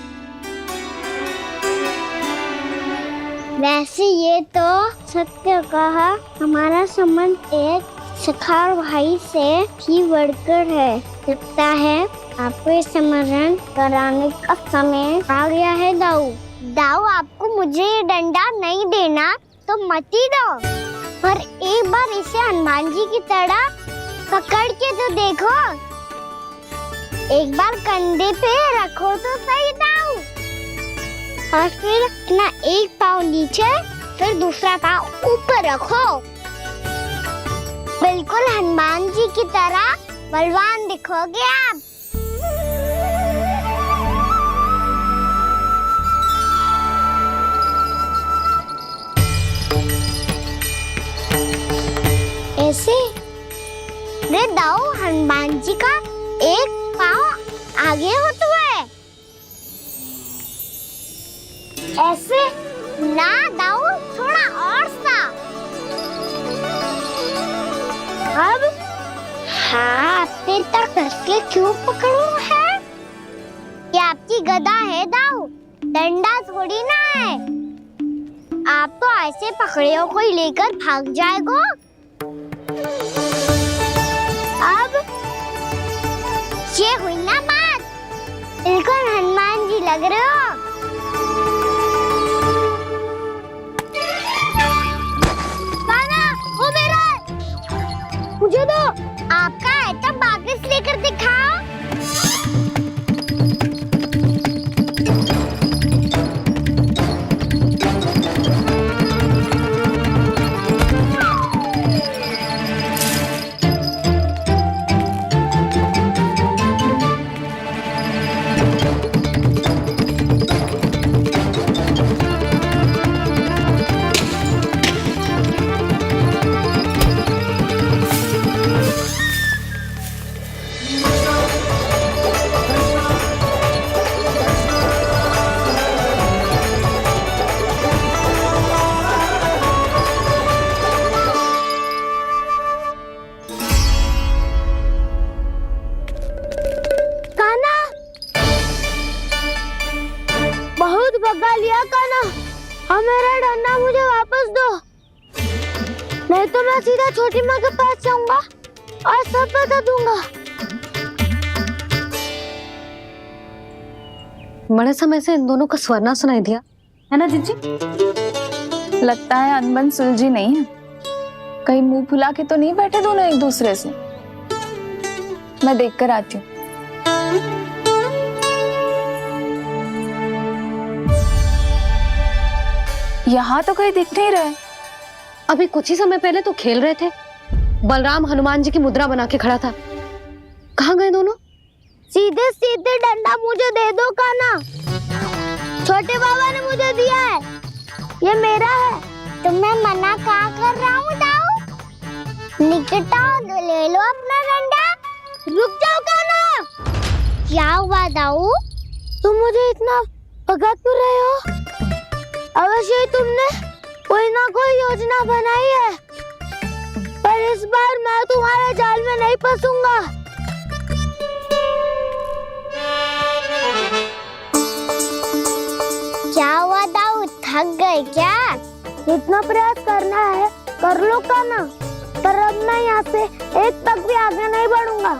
वैसे ये तो सत्य कहा, हमारा संबंध एक सखार भाई से भी बढ़कर है। लगता है आपको स्मरण कराने का समय आ गया है दाऊ। दाऊ, आपको मुझे ये डंडा नहीं देना तो मत ही दो, पर एक बार इसे हनुमान जी की तरह पकड़ के तो देखो। एक बार कंधे पे रखो तो सही दाऊ, और फिर अपना एक पाँव नीचे फिर दूसरा पाँव ऊपर रखो। बिल्कुल हनुमान जी की तरह बलवान दिखोगे आप। अरे दाऊ, हनुमान जी का एक पाँव आगे होता है। ऐसे ना दाऊ, थोड़ा और सा। अब हाथ पे तक कसके क्यों पकड़ू है? ये आपकी गदा है दाऊ, डंडा थोड़ी ना है। आप तो ऐसे पकड़े हो कोई लेकर भाग जाएगा। अब ये हुई ना बात, बिल्कुल हनुमान जी लग रहे हो। कान्हा, वो मेरा, मुझे दो। आपका है तब वापस लेकर दिखाओ। बहुत भगा लिया कान्हा, अब मेरा डंडा मुझे वापस दो, नहीं तो मैं सीधा छोटी माँ के पास जाऊंगा और सब बता दूंगा। बड़े समय से इन दोनों का स्वर ना सुनाई दिया, है ना जीजी? लगता है अनबन सुलझी नहीं है। कहीं मुंह फुला के तो नहीं बैठे दोनों एक दूसरे से। मैं देख कर आती हूँ। यहाँ तो कहीं दिख नहीं रहे। अभी कुछ ही समय पहले तो खेल रहे थे। बलराम हनुमान जी की मुद्रा बना के खड़ा था। कहाँ गए दोनों? सीधे सीधे डंडा मुझे दे दो कान्हा, छोटे बाबा ने मुझे दिया है, ये मेरा है। तो मैं मना कहाँ कर रहा हूँ दाऊ? निकट आओ, ले लो अपना डंडा। रुक जाओ कान्हा। क्या हुआ दाऊ, तुम मुझे इतना भगा क्यों रहे हो? अवश्य ही तुमने कोई ना कोई योजना बनाई है, पर इस बार मैं तुम्हारे जाल में नहीं फंसूंगा। क्या हुआ दाऊ, थक गए क्या? इतना प्रयास करना है कर लो कान्हा, पर अब मैं यहाँ से एक तक भी आगे नहीं बढ़ूंगा।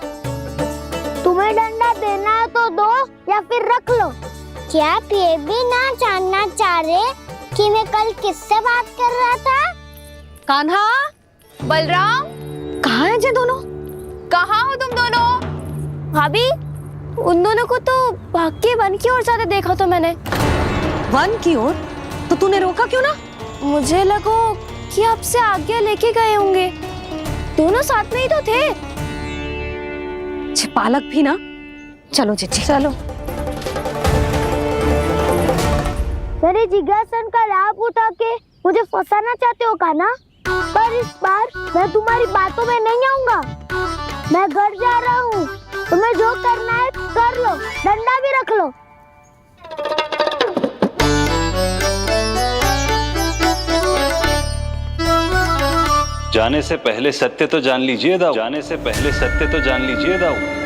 तुम्हें डंडा देना है तो दो या फिर रख लो। क्या आप ये भी ना जानना चाह रहे कि मैं कल किससे बात कर रहा था? कान्हा, बलराम, कहाँ हैं ये दोनों? कहाँ हो तुम दोनों? भाभी, उन दोनों को तो भाग के वन की ओर जाते देखा तो मैंने। वन की ओर? तो तूने रोका क्यों ना? मुझे लगा कि आपसे आगे लेके गए होंगे, दोनों साथ में ही तो थे। पालक भी ना। चलो जीजी चलो। मेरे जिज्ञासन का लाभ उठा के मुझे फंसाना चाहते हो कान्हा, पर इस बार मैं तुम्हारी बातों में नहीं आऊंगा। मैं घर जा रहा हूँ, तुम्हें जो करना है कर लो, डंडा भी रख लो। जाने से पहले सत्य तो जान लीजिए दाऊ। जाने से पहले सत्य तो जान लीजिए दाऊ।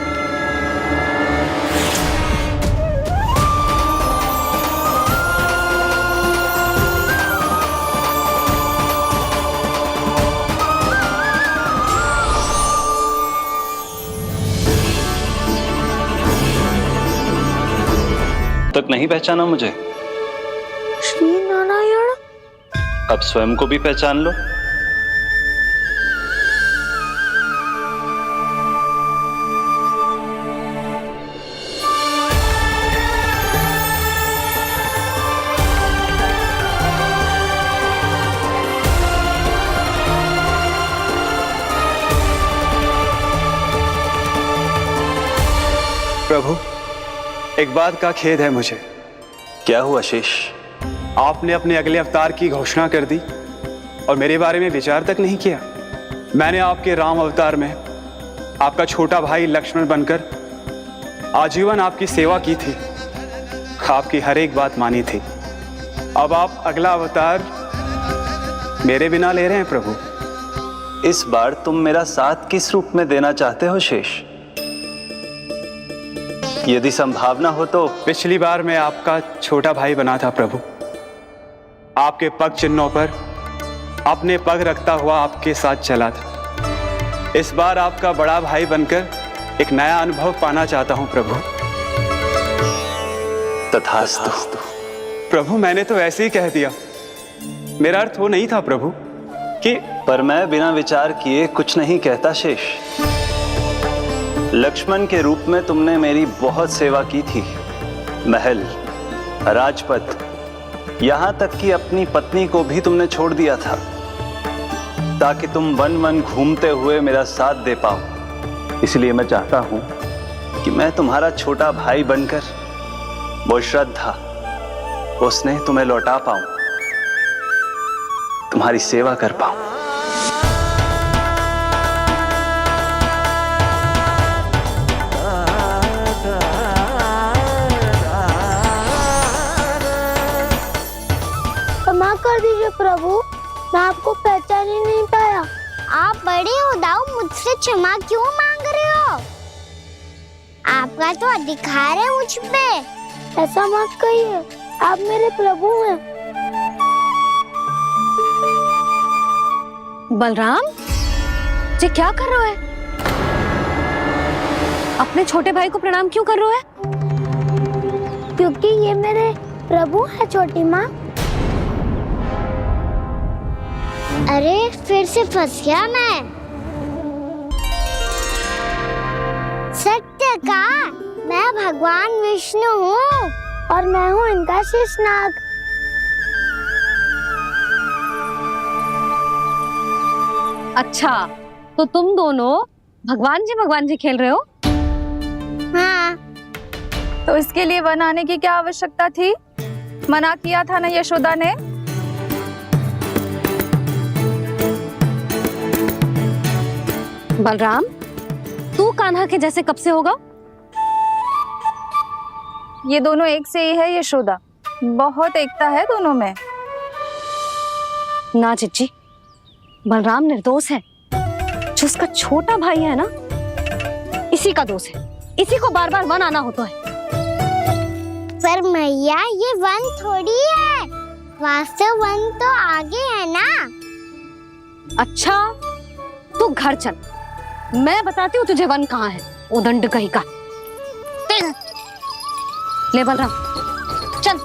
तक नहीं पहचाना मुझे? श्री नारायण। अब स्वयं को भी पहचान लो। प्रभु, एक बात का खेद है मुझे। क्या हुआ शेष? आपने अपने अगले अवतार की घोषणा कर दी और मेरे बारे में विचार तक नहीं किया। मैंने आपके राम अवतार में आपका छोटा भाई लक्ष्मण बनकर आजीवन आपकी सेवा की थी, आपकी हर एक बात मानी थी। अब आप अगला अवतार मेरे बिना ले रहे हैं प्रभु। इस बार तुम मेरा साथ किस रूप में देना चाहते हो शेष? यदि संभावना हो तो। पिछली बार मैं आपका छोटा भाई बना था प्रभु, आपके पग चिन्हों पर अपने पग रखता हुआ आपके साथ चला था। इस बार आपका बड़ा भाई बनकर एक नया अनुभव पाना चाहता हूं प्रभु। तथास्तु। प्रभु मैंने तो ऐसे ही कह दिया, मेरा अर्थ वो नहीं था प्रभु कि। पर मैं बिना विचार किए कुछ नहीं कहता शेष। लक्ष्मण के रूप में तुमने मेरी बहुत सेवा की थी। महल, राजपथ, यहां तक कि अपनी पत्नी को भी तुमने छोड़ दिया था ताकि तुम वन वन घूमते हुए मेरा साथ दे पाओ। इसलिए मैं चाहता हूं कि मैं तुम्हारा छोटा भाई बनकर वो श्रद्धा, वो स्नेह तुम्हें लौटा पाऊं, तुम्हारी सेवा कर पाऊं। क्षमा कर दीजिए प्रभु, मैं आपको पहचान ही नहीं पाया। आप बड़े हो दाऊ, मुझसे क्षमा क्यों मांग रहे हो? आपका तो अधिकार है मुझ पे। ऐसा मत कहिए, आप मेरे प्रभु हैं। बलराम जी क्या कर रहे हो? अपने छोटे भाई को प्रणाम क्यों कर रहे हो? क्योंकि ये मेरे प्रभु है छोटी माँ। अरे फिर से फंस गया मैं। सत्य का, मैं भगवान विष्णु हूँ और मैं हूँ इनका शेषनाग। अच्छा, तो तुम दोनों भगवान जी खेल रहे हो? हाँ। तो इसके लिए वन आने की क्या आवश्यकता थी? मना किया था ना यशोदा ने। बलराम, तू कान्हा के जैसे कब से होगा? ये दोनों एक से ही है यशोदा, बहुत एकता है दोनों में। ना चिच्ची, बलराम निर्दोष है। जो उसका छोटा भाई है ना, इसी का दोष है। इसी को बार बार वन आना होता है। पर मैया ये वन थोड़ी है, वास्तव वन तो आगे है ना। अच्छा, तू घर चल, मैं बताती हूँ तुझे वन कहाँ है। उदंड कहीं का। ले बलराम चल।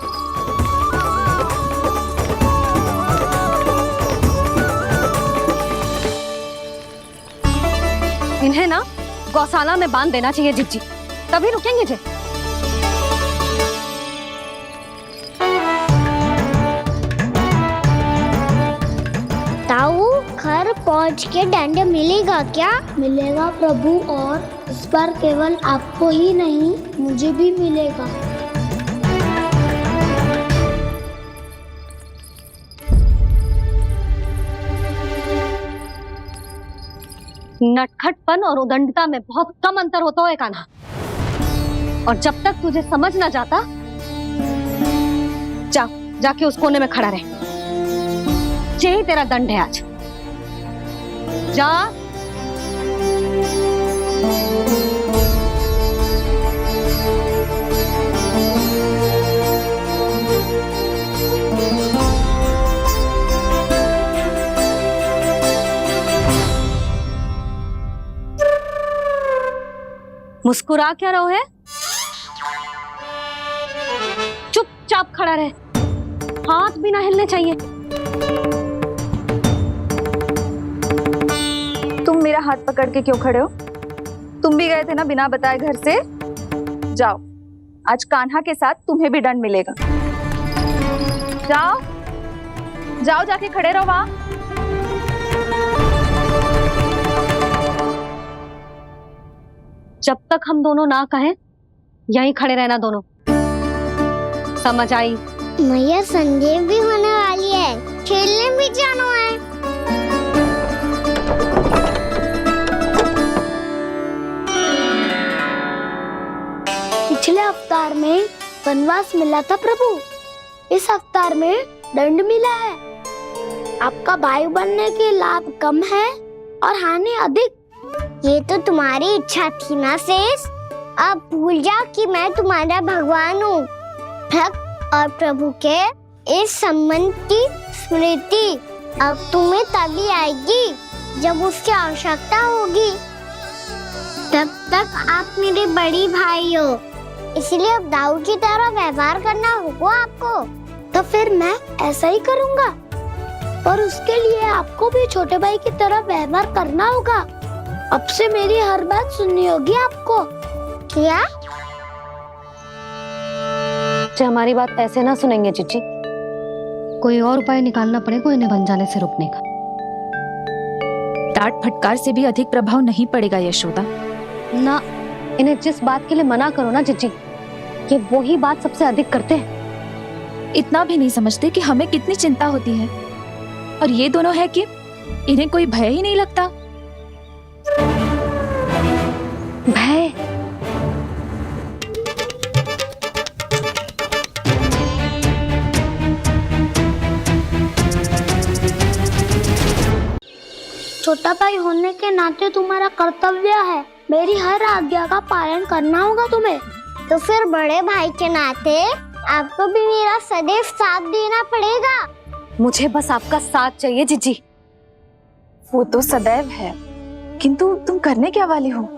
इन्हें ना गौशाला में बांध देना चाहिए जिज्जी, तभी रुकेंगे जे। ताऊ, घर पहुंच के दंड मिलेगा क्या? मिलेगा प्रभु, और इस बार केवल आपको ही नहीं मुझे भी मिलेगा। नटखटपन और उदंडता में बहुत कम अंतर होता है कान्हा, और जब तक तुझे समझ ना जाता, जाके उस कोने में खड़ा रहे। यही तेरा दंड है आज। जा। मुस्कुरा क्या रहो है? चुपचाप खड़ा रहे, हाथ भी ना हिलने चाहिए। तुम मेरा हाथ पकड़ के क्यों खड़े हो? तुम भी गए थे ना बिना बताए घर से। जाओ, आज कान्हा के साथ तुम्हें भी दंड मिलेगा। जाओ जाओ, जाके खड़े रहो वहां। जब तक हम दोनों ना कहें, यहीं खड़े रहना दोनों। समझ आई? मैया, संध्या भी होने वाली है, खेलने भी जाना है। पिछले अवतार में वनवास मिला था प्रभु, इस अवतार में दंड मिला है। आपका भाई बनने के लाभ कम है और हानि अधिक। ये तो तुम्हारी इच्छा थी ना शेष। अब भूल जाओ कि मैं तुम्हारा भगवान हूँ। भक्त और प्रभु के इस संबंध की स्मृति अब तुम्हें तभी आएगी जब उसकी आवश्यकता होगी। तब तक आप मेरे बड़ी भाई हो, इसलिए अब दाऊ की तरह व्यवहार करना होगा आपको। तो फिर मैं ऐसा ही करूँगा, पर उसके लिए आपको भी छोटे भाई की तरह व्यवहार करना होगा। अब से मेरी हर बात सुननी होगी आपको। क्या? जो हमारी बात ऐसे ना सुनेंगे चिच्ची, कोई और उपाय निकालना पड़ेगा इन्हें बन जाने से रोकने का। डांट फटकार से भी अधिक प्रभाव नहीं पड़ेगा यशोदा। ना, इन्हें जिस बात के लिए मना करो ना चिच्ची, ये वो ही बात सबसे अधिक करते हैं। इतना भी नहीं समझते कि हमें कितनी चिंता होती है, और ये दोनों है कि इन्हें कोई भय ही नहीं लगता। भय? छोटा भाई होने के नाते तुम्हारा कर्तव्य है, मेरी हर आज्ञा का पालन करना होगा तुम्हें। तो फिर बड़े भाई के नाते आपको भी मेरा सदैव साथ देना पड़ेगा। मुझे बस आपका साथ चाहिए जीजी। वो तो सदैव है, किंतु तुम करने क्या वाली हो?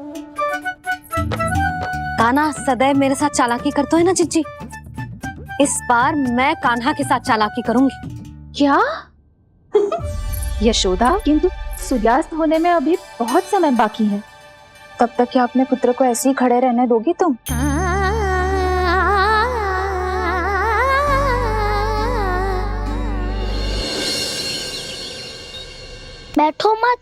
कान्हा सदैव मेरे साथ चालाकी करता है ना जीजी, इस बार मैं कान्हा के साथ चालाकी करूंगी। क्या? यशोदा, किंतु सूर्यास्त होने में अभी बहुत समय बाकी है। तब तक क्या अपने पुत्र को ऐसे ही खड़े रहने दोगी तुम? बैठो मत,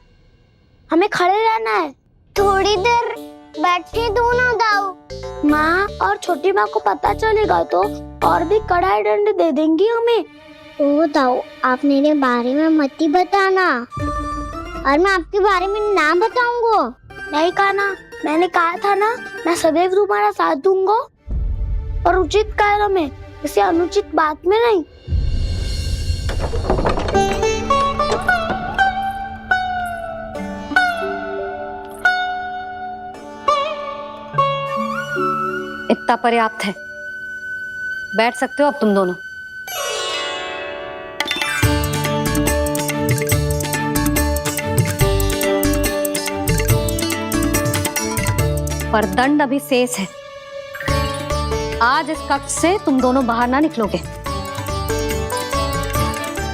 हमें खड़े रहना है। थोड़ी देर बैठे दो ना दाऊ। माँ और छोटी माँ को पता चलेगा तो और भी कड़ा दंड दे देंगी हमें। ओ दाऊ, आप मेरे बारे में मत ही बताना, और मैं आपके बारे में ना बताऊंगा। नहीं कान्हा, मैंने कहा था ना, मैं सदैव तुम्हारा साथ दूंगा, और उचित कार्य में, किसी अनुचित बात में नहीं। इतना पर्याप्त है, बैठ सकते हो अब तुम दोनों। पर दंड अभी शेष है। आज इस कक्ष से तुम दोनों बाहर ना निकलोगे,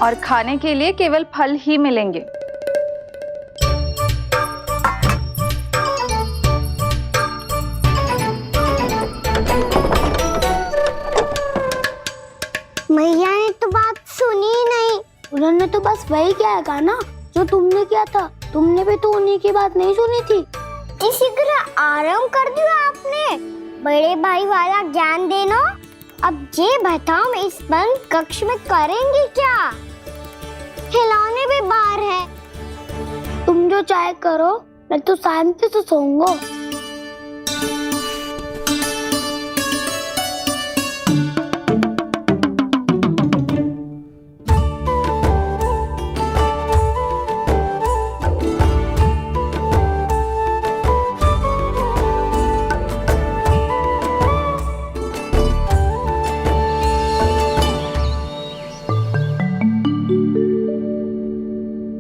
और खाने के लिए केवल फल ही मिलेंगे। मैया ने तो बात सुनी ही नहीं। उन्होंने तो बस वही किया ना जो तुमने किया था। तुमने भी तो उन्हीं की बात नहीं सुनी थी। इसी तरह आराम कर दिया आपने। बड़े भाई वाला ज्ञान देना। अब ये बताओ, मैं इस बंद कक्ष में करेंगे क्या? खिलौने भी बाहर है। तुम जो चाहे करो, मैं तो शांति से सोऊंगा।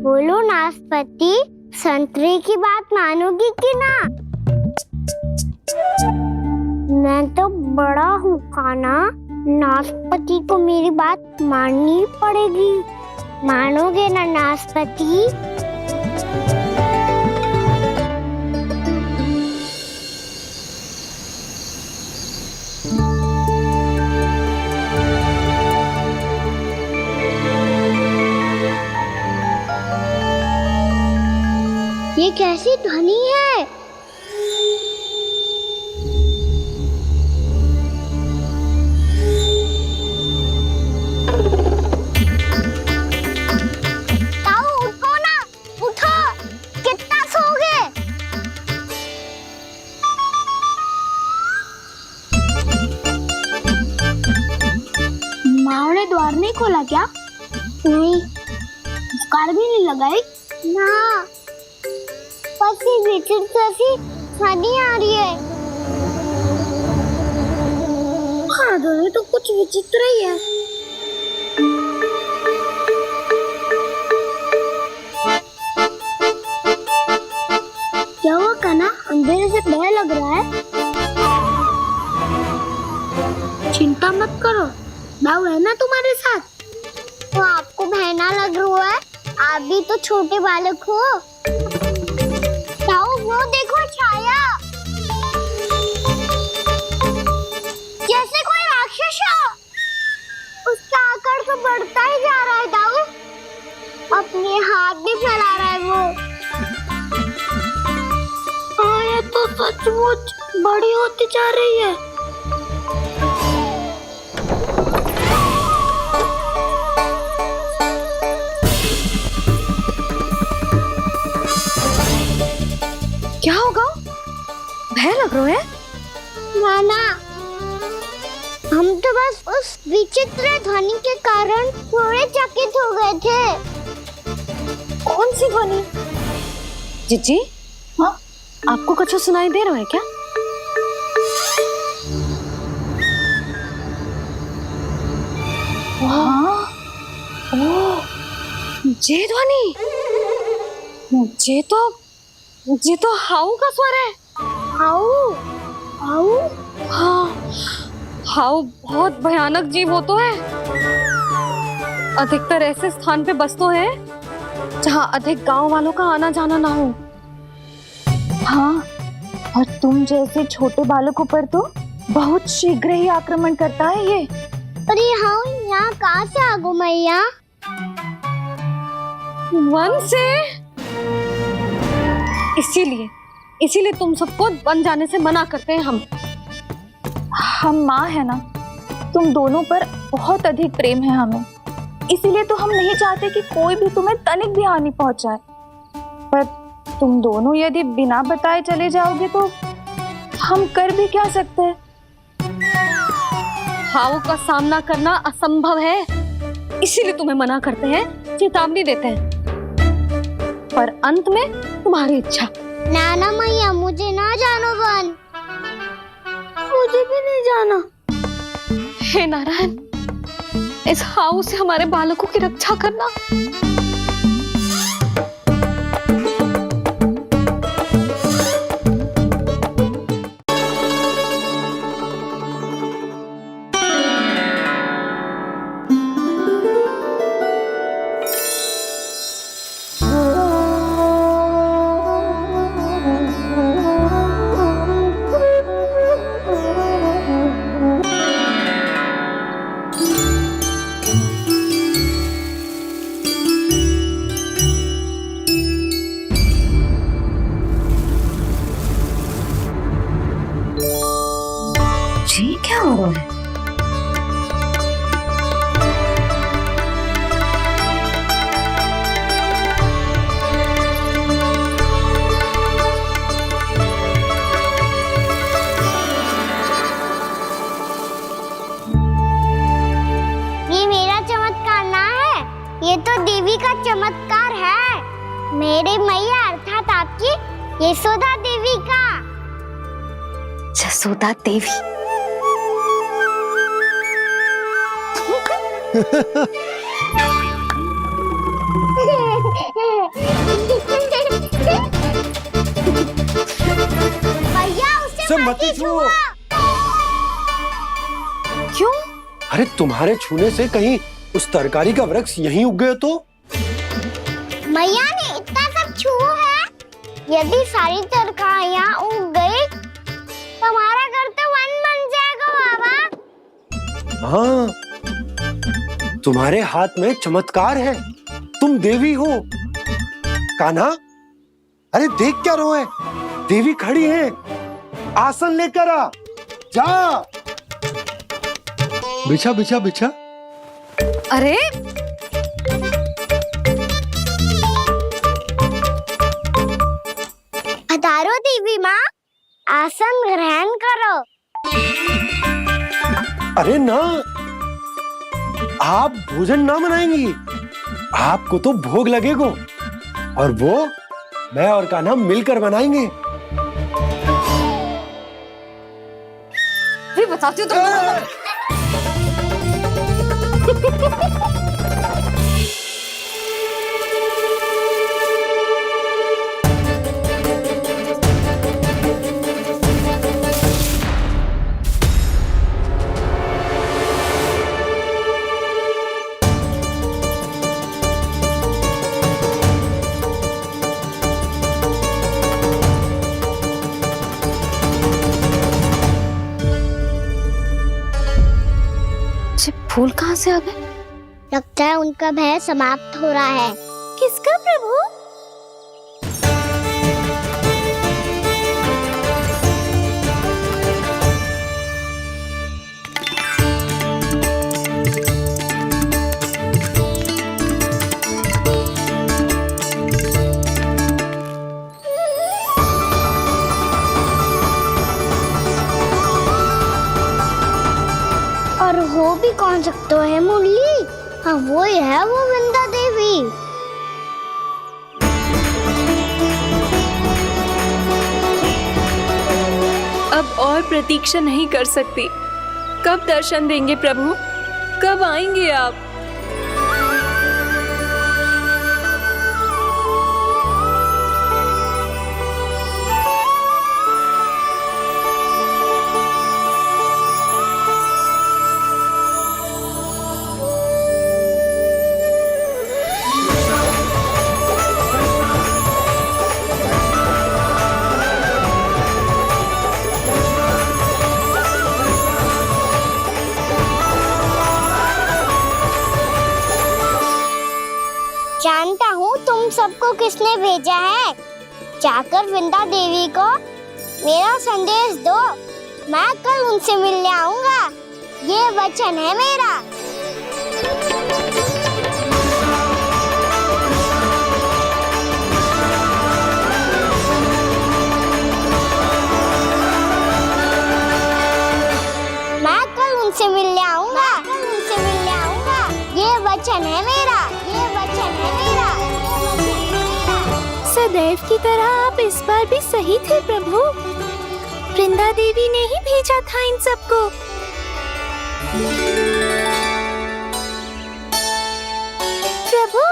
बोलो नाशपाती, संतरे की बात मानोगी कि ना? मैं तो बड़ा हूँ कान्हा, नाशपाती को मेरी बात माननी पड़ेगी। मानोगे ना नाशपाती? ये कैसी ध्वनि है? ताऊ उठो ना, उठो, कितना सोओगे? नहीं खोला क्या? नहीं। कार भी नहीं लगाई? ना। पसी भीतर से हनी आ रही है। हाँ, दोनों तो कुछ विचित्र ही है। क्या हुआ कान्हा? अंधेरे से डर लग रहा है। चिंता मत करो, दाऊ है ना तुम्हारे साथ। तो आपको बहना लग रहा है, आप भी तो छोटे बालक हो। दाऊ वो देखो छाया, जैसे कोई राक्षस हो। उसका आकार तो बढ़ता ही जा रहा है दाऊ, अपने हाथ भी फैला रहा है वो। हाँ, ये तो सचमुच बड़ी होती जा रही है। क्या होगा? भय लग रहा है? नाना, हम तो बस उस विचित्र ध्वनि के कारण थोड़े चकित हो गए थे। कौन सी ध्वनि? जीजी, हाँ, आपको कुछ सुनाई दे रहा है क्या? हाँ, ओह, ये ध्वनि, ये तो हाउ का स्वर है। हाउ? हाउ? हाँ, हाउ बहुत भयानक जीव हो तो है। अधिकतर ऐसे स्थान पे बसते हैं जहाँ अधिक गांव वालों का आना जाना ना हो। हाँ, और तुम जैसे छोटे बालकों पर तो बहुत शीघ्र ही आक्रमण करता है ये। पर ये हाउ यहाँ कहाँ से आ गो मैया? वन से। इसीलिए तुम सबको वन जाने से मना करते हैं हम माँ है ना, तुम दोनों पर बहुत अधिक प्रेम है हमें, इसीलिए तो हम नहीं चाहते कि कोई भी तुम्हें तनिक भी हानि पहुंचाए। पर तुम दोनों यदि बिना बताए चले जाओगे तो हम कर भी क्या सकते हैं? हाउ का सामना करना असंभव है, इसीलिए तुम्हें मना करते हैं, चेतावनी देते हैं। पर अंत में तुम्हारी इच्छा। नाना मैया, मुझे ना जानो वन, मुझे भी नहीं जाना। हे नारायण, इस हाउ से हमारे बालकों की रक्षा करना। क्या हो रहा है? ये मेरा चमत्कार ना है, ये तो देवी का चमत्कार है। मेरे मैया अर्थात आपकी यशोदा देवी का। यशोदा देवी। भैया उसे मत छुओ। क्यों? अरे तुम्हारे छूने से कहीं उस तरकारी का वृक्ष यहीं उग गए तो? मैया ने इतना सब छुआ है, यदि सारी तरकारियां उग गई तो हमारा घर तो वन बन जाएगा बाबा। हाँ, तुम्हारे हाथ में चमत्कार है, तुम देवी हो। कान्हा, अरे देख क्या रो है, देवी खड़ी है, आसन लेकर आ, जा। बिछा बिछा बिछा। अरे पधारो देवी माँ, आसन ग्रहण करो। अरे ना, आप भोजन ना मनाएंगी, आपको तो भोग लगेगा और वो मैं और कान्हा मिलकर बनाएंगे। भी बताती हूँ तुमको। फूल कहाँ से आ गए? लगता है उनका भय समाप्त हो रहा है। किसका प्रभु? और हो भी कौन सकता है मुरली? हाँ वो ही है, वो वृंदा देवी। अब और प्रतीक्षा नहीं कर सकती। कब दर्शन देंगे प्रभु? कब आएंगे आप? जानता हूँ तुम सबको किसने भेजा है। जाकर वृंदा देवी को मेरा संदेश दो, मैं कल उनसे मिलने आऊंगा। ये वचन है मेरा। मैं कल उनसे मिलने आऊंगा। ये वचन है मेरा। सदैव की तरह आप इस बार भी सही थे प्रभु। वृंदा देवी ने ही भेजा था इन सबको। प्रभु,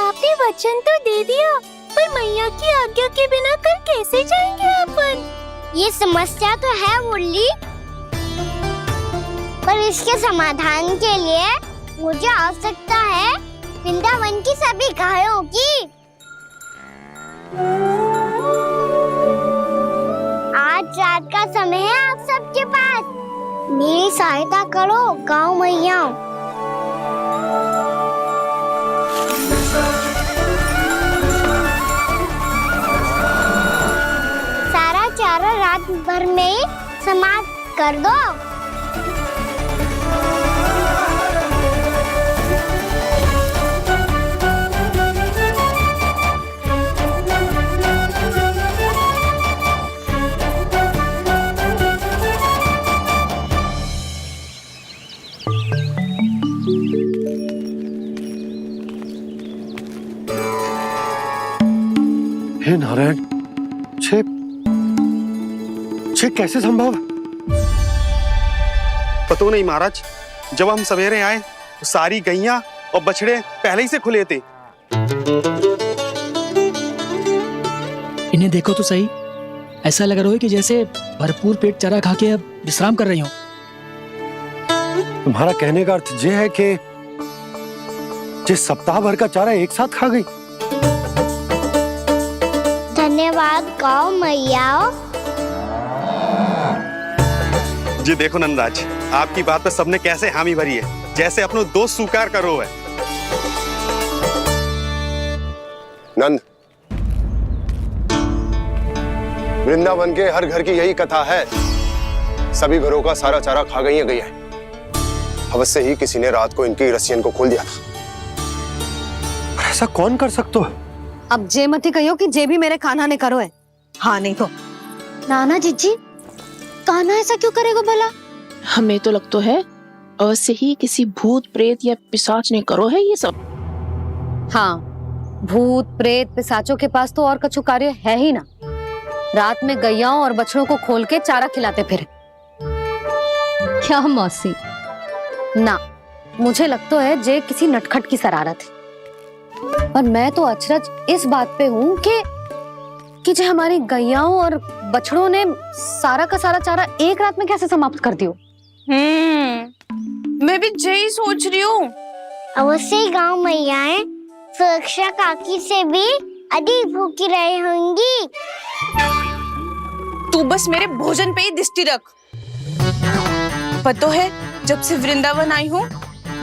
आपने वचन तो दे दिया, पर मैया की आज्ञा के बिना कल कैसे जाएंगे अपन? ये समस्या तो है मुरली, पर इसके समाधान के लिए मुझे आवश्यकता है वृंदावन की सभी गायों की। आज रात का समय है आप सबके पास। मेरी सहायता करो गाँव मैया। सारा चारा रात भर में ही समाप्त कर दो। हे नारायण, छे कैसे संभव? पता नहीं महाराज, जब हम सवेरे आए तो सारी गैया और बछड़े पहले ही से खुले थे। इन्हें देखो तो सही, ऐसा लग रहा है कि जैसे भरपूर पेट चारा खा के अब विश्राम कर रही हूँ। तुम्हारा कहने का अर्थ ये है कि जिस सप्ताह भर का चारा एक साथ खा गई। धन्यवाद गाँव मैया। जी देखो नंदराज, आपकी बात पर सबने कैसे हामी भरी है, जैसे अपनो दोस्त स्वीकार करो है। नंद, वृंदावन के हर घर की यही कथा है। सभी घरों का सारा चारा खा गई है। अवश्य ही किसी ने रात को इनकी रस्सियन को खोल दिया था। ऐसा कौन कर सकता है? अब जे मत ही कहियो कि जे भी मेरे कान्हा ने करो है। हाँ नहीं तो नाना जीजी, कान्हा ऐसा क्यों करेगा भला? हमें तो लगता है अवश्य ही किसी भूत प्रेत या पिशाच ने करो है ये सब। हाँ, भूत प्रेत पिशाचों के पास तो और कछु कार्य है ही ना। रात में गैयाओं और बछड़ों को खोल के चारा खिलाते फिर। क्या मौसी? ना, मुझे लगता है जे किसी नटखट की शरारत है। पर मैं तो अचरज इस बात पे हूँ कि जो हमारी गैयाओं और बछड़ों ने सारा का सारा चारा एक रात में कैसे समाप्त कर दियो। मैं भी यही सोच रही हूँ। अवश्य गांव मैयाएं सुरक्षा काकी से भी अधिक भूखी रही होंगी। तू बस मेरे भोजन पे ही दृष्टि रख। पता है, जब से वृंदावन आई हूँ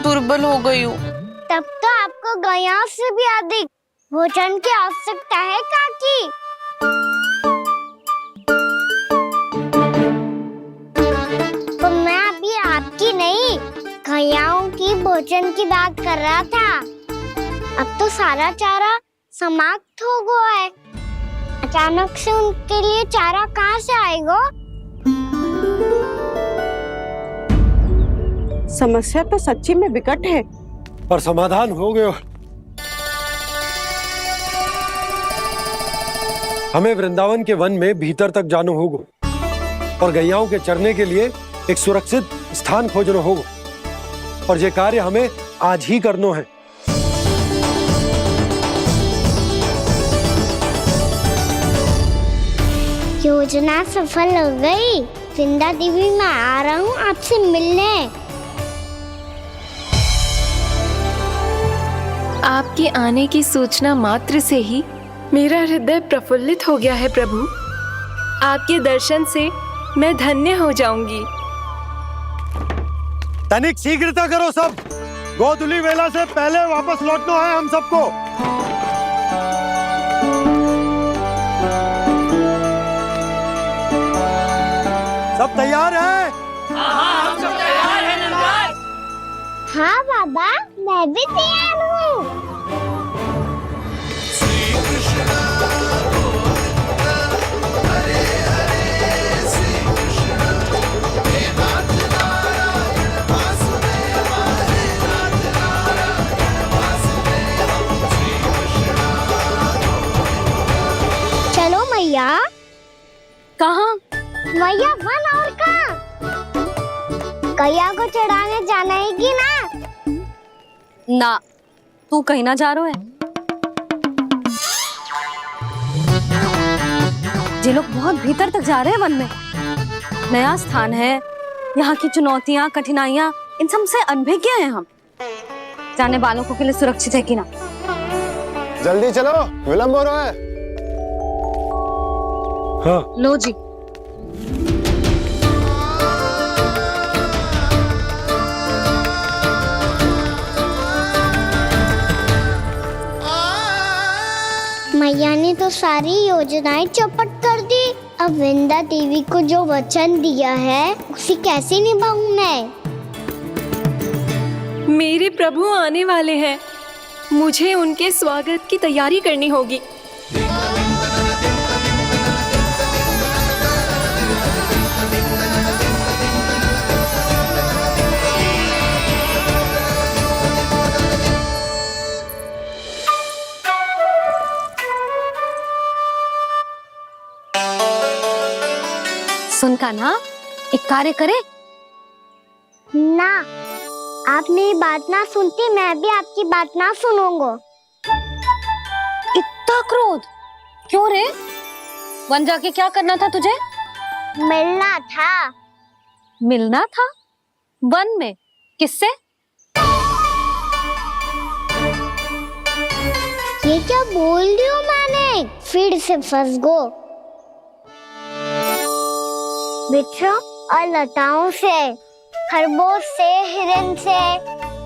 दुर्बल हो गई हूँ। तब तो आपको गैयाओं से भी अधिक भोजन की आवश्यकता है काकी। तो मैं अभी आपकी नहीं, गैयाओं की भोजन की बात कर रहा था। अब तो सारा चारा समाप्त हो गया है। अचानक से उनके लिए चारा कहाँ से आएगा? समस्या तो सच्ची में विकट है, पर समाधान हो गयो। हमें वृंदावन के वन में भीतर तक जाना होगा और गैयाओं के चरने के लिए एक सुरक्षित स्थान खोजना होगा। और ये कार्य हमें आज ही करना है। योजना सफल हो गई। वृंदा देवी, मैं आ रहा हूँ आपसे मिलने। आपके आने की सूचना मात्र से ही मेरा हृदय प्रफुल्लित हो गया है प्रभु। आपके दर्शन से मैं धन्य हो जाऊंगी। तनिक शीघ्रता करो सब। गोधुली वेला से पहले वापस लौटना है हम सबको। सब तैयार है? हाँ, हम सब तैयार हैं नंदराज। हाँ बाबा, मैं भी तैयार हूँ। चलो मैया। कहाँ? मैया वन और कहाँ? गैया को चढ़ाने जाना है कि ना? ना, तू कहीं ना जा रहा है। ये लोग बहुत भीतर तक जा रहे हैं वन में। नया स्थान है, यहाँ की चुनौतियाँ कठिनाइयाँ इन सब से अनभिज्ञ हैं हम। जाने वालों के लिए सुरक्षित है कि ना? जल्दी चलो, विलंब हो रहा है। हाँ। लो जी। मैया ने तो सारी योजनाएं चौपट कर दी। अब वृंदा देवी को जो वचन दिया है उसे कैसे निभाऊं मैं? मेरे प्रभु आने वाले हैं। मुझे उनके स्वागत की तैयारी करनी होगी। सुन कान्हा, एक कार्य करे ना। आप मेरी बात ना सुनती, मैं भी आपकी बात ना सुनूंगा। इतना क्रोध क्यों रे? वन जाके क्या करना था तुझे? मिलना था। मिलना था? वन में किससे? ये क्या बोल रही हूँ मैंने? फिर से फंस गो। वृक्षों और लताओं से, खरगोश से, हिरन से,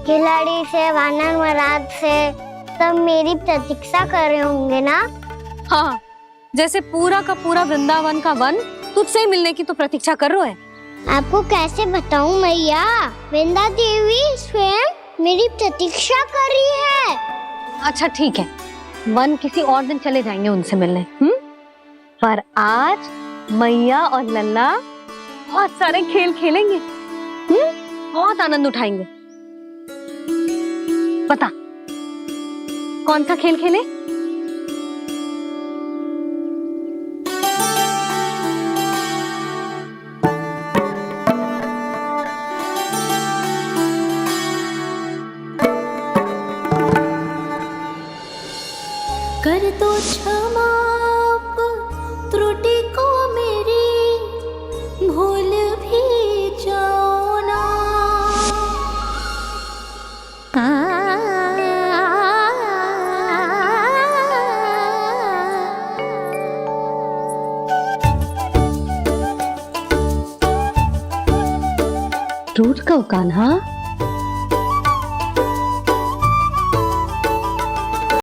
खिलाड़ी से, वानर महाराज से, सब मेरी प्रतीक्षा कर रहे होंगे ना? हाँ, जैसे पूरा का पूरा वृंदावन का वन तुझसे ही मिलने की तो प्रतीक्षा कर रहे हैं। आपको कैसे बताऊं मैया? वृंदा देवी स्वयं मेरी प्रतीक्षा कर रही है। अच्छा ठीक है, वन किसी और दिन चले जाएंगे उनसे मिलने। पर आज मैया और लल्ला बहुत सारे खेल खेलेंगे। बहुत आनंद उठाएंगे। पता कौन सा खेल खेले? कर दो क्षमा त्रुटि को मेरी, भूल भी जाओ ना। रूठ का कान्हा।